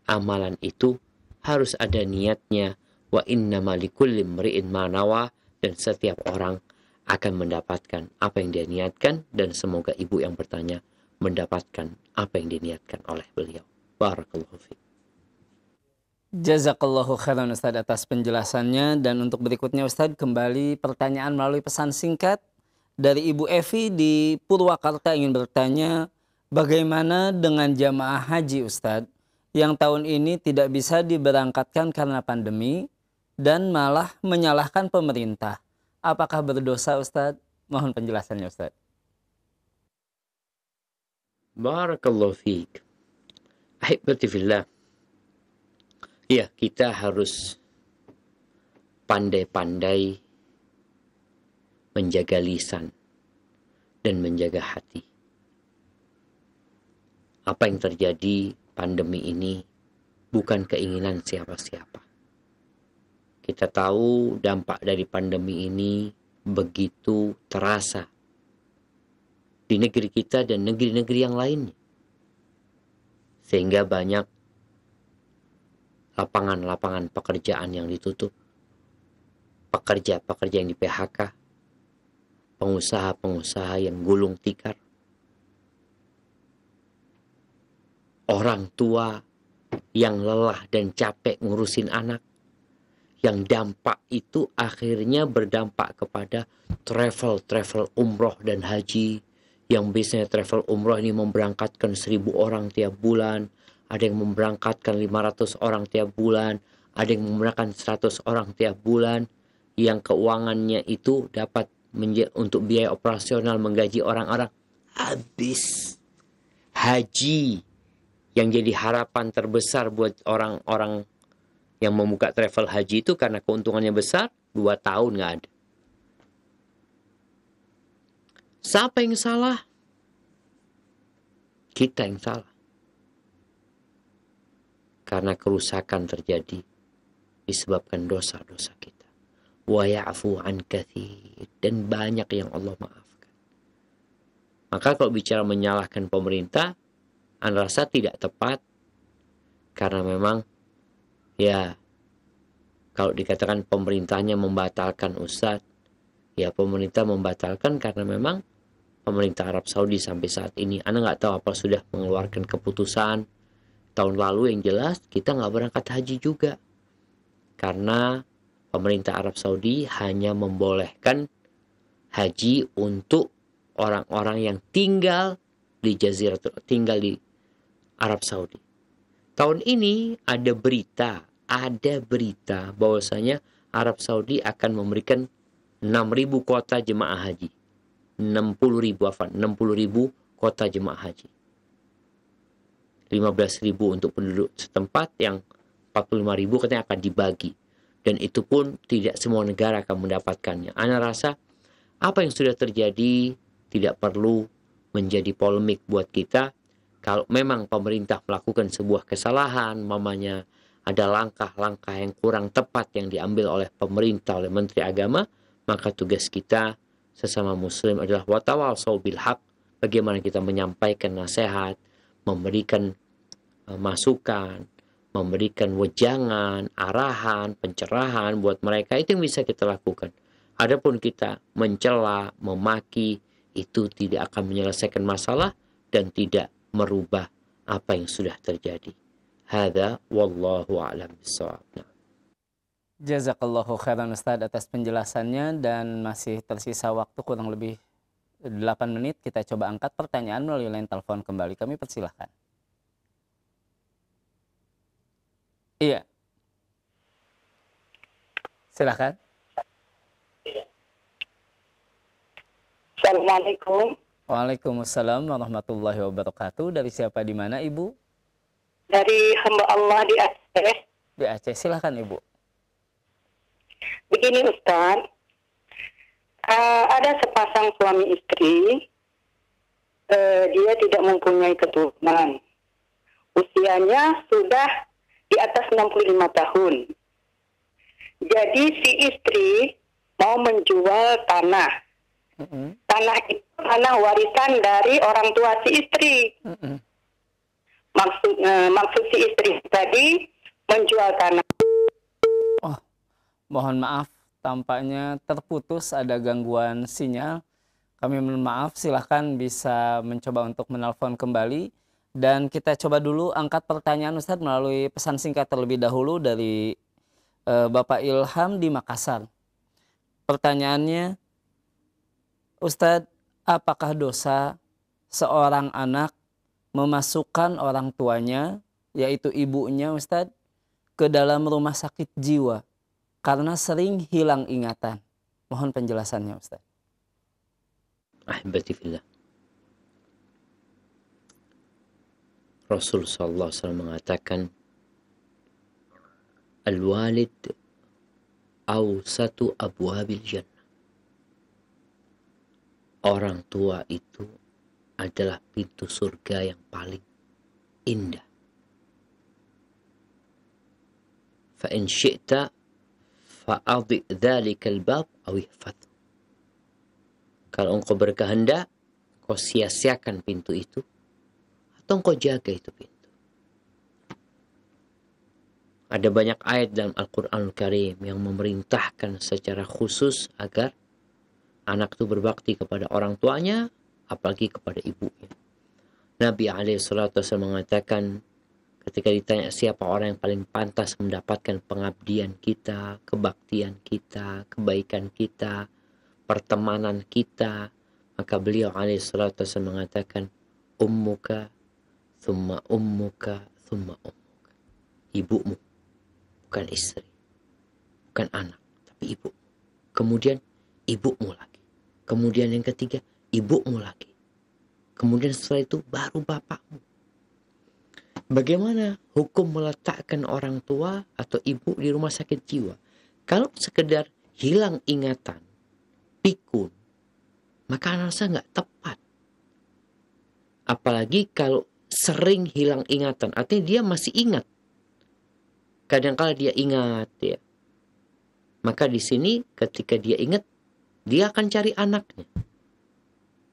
S1: Amalan itu harus ada niatnya. Wa innamal likulli imri'in ma nawa. Dan setiap orang akan mendapatkan apa yang dia niatkan, dan semoga ibu yang bertanya mendapatkan apa yang diniatkan oleh beliau. Barakallahu fiik.
S2: Jazakallahu khairan Ustadz atas penjelasannya. Dan untuk berikutnya Ustadz, kembali pertanyaan melalui pesan singkat dari Ibu Evi di Purwakarta, ingin bertanya, bagaimana dengan jamaah haji Ustadz yang tahun ini tidak bisa diberangkatkan karena pandemi dan malah menyalahkan pemerintah? Apakah berdosa Ustadz? Mohon penjelasannya Ustadz.
S1: Barakallahu fiik. Ahibati fillah. Ya, kita harus pandai-pandai menjaga lisan dan menjaga hati. Apa yang terjadi pandemi ini bukan keinginan siapa-siapa. Kita tahu dampak dari pandemi ini begitu terasa di negeri kita dan negeri-negeri yang lainnya. Sehingga banyak lapangan-lapangan pekerjaan yang ditutup, pekerja-pekerja yang di PHK, pengusaha-pengusaha yang gulung tikar, orang tua yang lelah dan capek ngurusin anak, yang dampak itu akhirnya berdampak kepada travel umroh dan haji, yang biasanya travel umroh ini memberangkatkan 1.000 orang tiap bulan, ada yang memberangkatkan 500 orang tiap bulan, ada yang memberangkatkan 100 orang tiap bulan, yang keuangannya itu dapat untuk biaya operasional menggaji orang-orang, habis. Haji yang jadi harapan terbesar buat orang-orang yang membuka travel haji itu karena keuntungannya besar, 2 tahun nggak ada. Siapa yang salah? Kita yang salah. Karena kerusakan terjadi disebabkan dosa-dosa kita. Wa ya'fu an katsir, dan banyak yang Allah maafkan. Maka kalau bicara menyalahkan pemerintah, Anda rasa tidak tepat, karena memang ya kalau dikatakan pemerintahnya membatalkan Ustadz, ya pemerintah membatalkan karena memang pemerintah Arab Saudi sampai saat ini, Anda nggak tahu apa sudah mengeluarkan keputusan. Tahun lalu yang jelas kita nggak berangkat haji juga, karena pemerintah Arab Saudi hanya membolehkan haji untuk orang-orang yang tinggal di Jazirah, tinggal di Arab Saudi. Tahun ini ada berita bahwasanya Arab Saudi akan memberikan 6.000 kuota jemaah haji. 60.000 kuota jemaah haji. 15.000 untuk penduduk setempat, yang 45.000 katanya akan dibagi. Dan itu pun tidak semua negara akan mendapatkannya. Ana rasa apa yang sudah terjadi tidak perlu menjadi polemik buat kita. Kalau memang pemerintah melakukan sebuah kesalahan, mamanya ada langkah-langkah yang kurang tepat yang diambil oleh pemerintah, oleh Menteri Agama, maka tugas kita sesama Muslim adalah watawasau bil haq. Bagaimana kita menyampaikan nasihat, memberikan masukan, memberikan wejangan, arahan, pencerahan buat mereka, itu yang bisa kita lakukan. Adapun kita mencela, memaki, itu tidak akan menyelesaikan masalah dan tidak merubah apa yang sudah terjadi. Hadza wallahu a'lam bishawab.
S2: Jazakallahu khairan Ustaz atas penjelasannya, dan masih tersisa waktu kurang lebih 8 menit. Kita coba angkat pertanyaan melalui line telepon kembali. Kami persilahkan. Iya. Silakan.
S4: Assalamualaikum.
S2: Waalaikumsalam warahmatullahi wabarakatuh. Dari siapa, di mana Ibu?
S5: dari hamba Allah di Aceh.
S2: Di Aceh, silahkan Ibu.
S5: Begini Ustaz, ada sepasang suami istri, dia tidak mempunyai keturunan. Usianya sudah di atas 65 tahun. Jadi si istri mau menjual tanah. Tanah itu tanah warisan dari orang tua si istri. Maksud si istri tadi menjual tanah.
S2: Oh, mohon maaf, tampaknya terputus, ada gangguan sinyal. Kami mohon maaf, silahkan bisa mencoba untuk menelpon kembali. Dan kita coba dulu angkat pertanyaan Ustadz melalui pesan singkat terlebih dahulu dari Bapak Ilham di Makassar. Pertanyaannya, Ustadz, apakah dosa seorang anak memasukkan orang tuanya, yaitu ibunya Ustadz, ke dalam rumah sakit jiwa karena sering hilang ingatan? Mohon penjelasannya Ustadz.
S1: Ahibati fillah. Rasul sallallahu alaihi wasallam mengatakan, al-walid awsatu abwabil jannah. Orang tua itu adalah pintu surga yang paling indah. Fa in syi'ta fa'adhi dzalika al-bab aw ihfadh. Kalau engkau berkehendak, kau sia-siakan pintu itu, atau engkau jaga itu pintu. Ada banyak ayat dalam Al-Quranul Karim yang memerintahkan secara khusus agar anak itu berbakti kepada orang tuanya, apalagi kepada ibunya. Nabi SAW mengatakan, ketika ditanya siapa orang yang paling pantas mendapatkan pengabdian kita, kebaktian kita, kebaikan kita, pertemanan kita, maka beliau SAW mengatakan, ummuka, thumma ummuka, thumma ummuka. Ibumu, bukan istri, bukan anak, tapi ibu. Kemudian ibumu lagi. Kemudian yang ketiga, ibumu lagi. Kemudian setelah itu baru bapakmu. Bagaimana hukum meletakkan orang tua atau ibu di rumah sakit jiwa? Kalau sekedar hilang ingatan, pikun, maka rasa nggak tepat. Apalagi kalau sering hilang ingatan, artinya dia masih ingat. Kadang-kala dia ingat ya. Maka di sini ketika dia ingat, dia akan cari anaknya.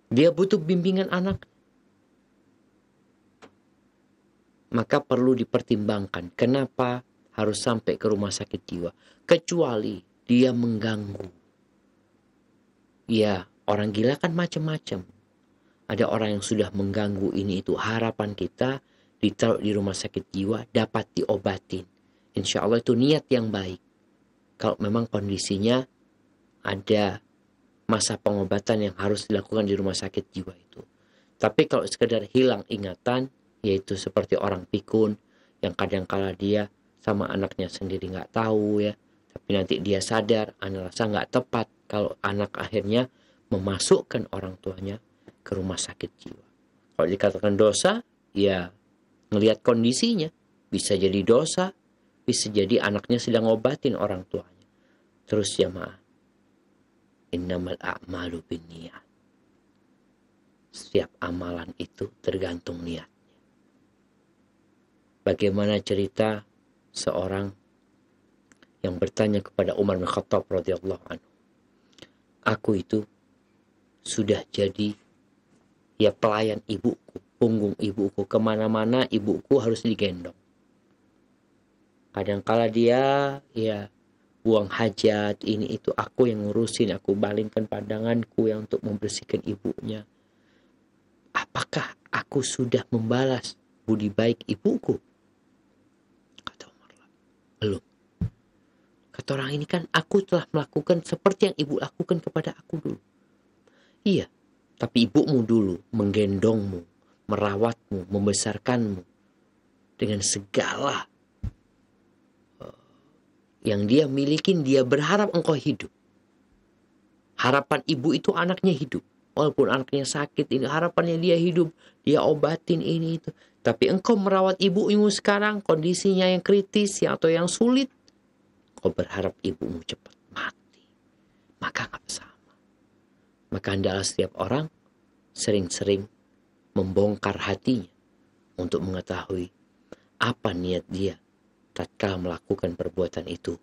S1: Dia butuh bimbingan anak. Maka perlu dipertimbangkan kenapa harus sampai ke rumah sakit jiwa. Kecuali dia mengganggu. Ya, orang gila kan macam-macam. Ada orang yang sudah mengganggu ini itu. Harapan kita ditaruh di rumah sakit jiwa dapat diobatin. Insya Allah itu niat yang baik. Kalau memang kondisinya ada masa pengobatan yang harus dilakukan di rumah sakit jiwa itu. Tapi kalau sekedar hilang ingatan, yaitu seperti orang pikun yang kadang-kala dia sama anaknya sendiri nggak tahu ya. Tapi nanti dia sadar, anak rasa nggak tepat kalau anak akhirnya memasukkan orang tuanya ke rumah sakit jiwa. Kalau dikatakan dosa, ya ngelihat kondisinya. Bisa jadi dosa, bisa jadi anaknya sedang ngobatin orang tuanya. Terus jamaah, innamal a'malu binniyat. Setiap amalan itu tergantung niatnya. Bagaimana cerita seorang yang bertanya kepada Umar bin Khattab radhiyallahu anhu. Aku itu sudah jadi ya pelayan ibuku, punggung ibuku, kemana-mana ibuku harus digendong. Kadangkala dia ya buang hajat, ini itu aku yang ngurusin, aku balingkan pandanganku yang untuk membersihkan ibunya. Apakah aku sudah membalas budi baik ibuku? Kata Umar, belum. Kata orang ini kan aku telah melakukan seperti yang ibu lakukan kepada aku dulu. Iya, tapi ibumu dulu menggendongmu, merawatmu, membesarkanmu dengan segala yang dia miliki. Dia berharap engkau hidup. Harapan ibu itu anaknya hidup. Walaupun anaknya sakit, ini harapannya dia hidup, dia obatin ini itu. Tapi engkau merawat ibumu sekarang, kondisinya yang kritis atau yang sulit, kau berharap ibumu cepat mati. Maka nggak sama. Maka hendaklah setiap orang sering-sering membongkar hatinya untuk mengetahui apa niat dia tatkala melakukan perbuatan itu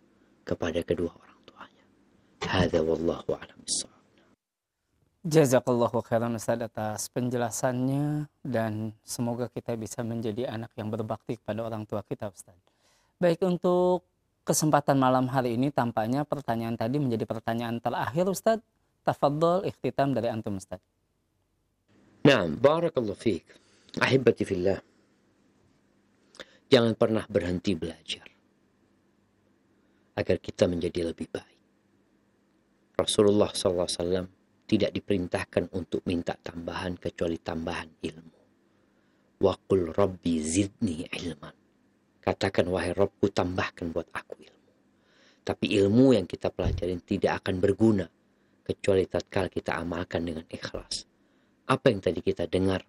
S1: kepada kedua orang tuanya. Hadza wallahu a'lam bissawab.
S2: Jazakallahu khairan Ustaz atas penjelasannya, dan semoga kita bisa menjadi anak yang berbakti kepada orang tua kita, Ustaz. Baik, untuk kesempatan malam hari ini tampaknya pertanyaan tadi menjadi pertanyaan terakhir, Ustaz. Tafadhol ikhtitam dari antum, Ustaz.
S1: Nah, barakallahu fiik. Ahibati fillah. Jangan pernah berhenti belajar agar kita menjadi lebih baik. Rasulullah SAW tidak diperintahkan untuk minta tambahan kecuali tambahan ilmu. Wa qul rabbi zidni ilman. Katakan, wahai Rabbku, tambahkan buat aku ilmu. Tapi ilmu yang kita pelajarin tidak akan berguna kecuali tatkala kita amalkan dengan ikhlas. Apa yang tadi kita dengar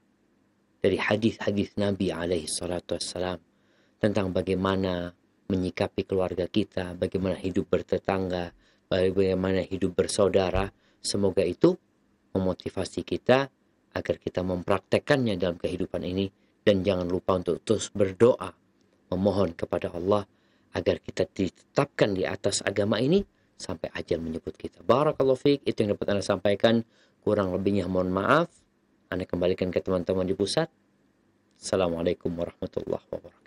S1: dari hadis-hadis Nabi alaihi salatu wassalam tentang bagaimana menyikapi keluarga kita, bagaimana hidup bertetangga, bagaimana hidup bersaudara, semoga itu memotivasi kita agar kita mempraktekkannya dalam kehidupan ini. Dan jangan lupa untuk terus berdoa, memohon kepada Allah agar kita ditetapkan di atas agama ini sampai ajal menyebut kita. Barakallahu fiik, itu yang dapat Anda sampaikan. Kurang lebihnya mohon maaf. Anda kembalikan ke teman-teman di pusat. Assalamualaikum warahmatullahi wabarakatuh.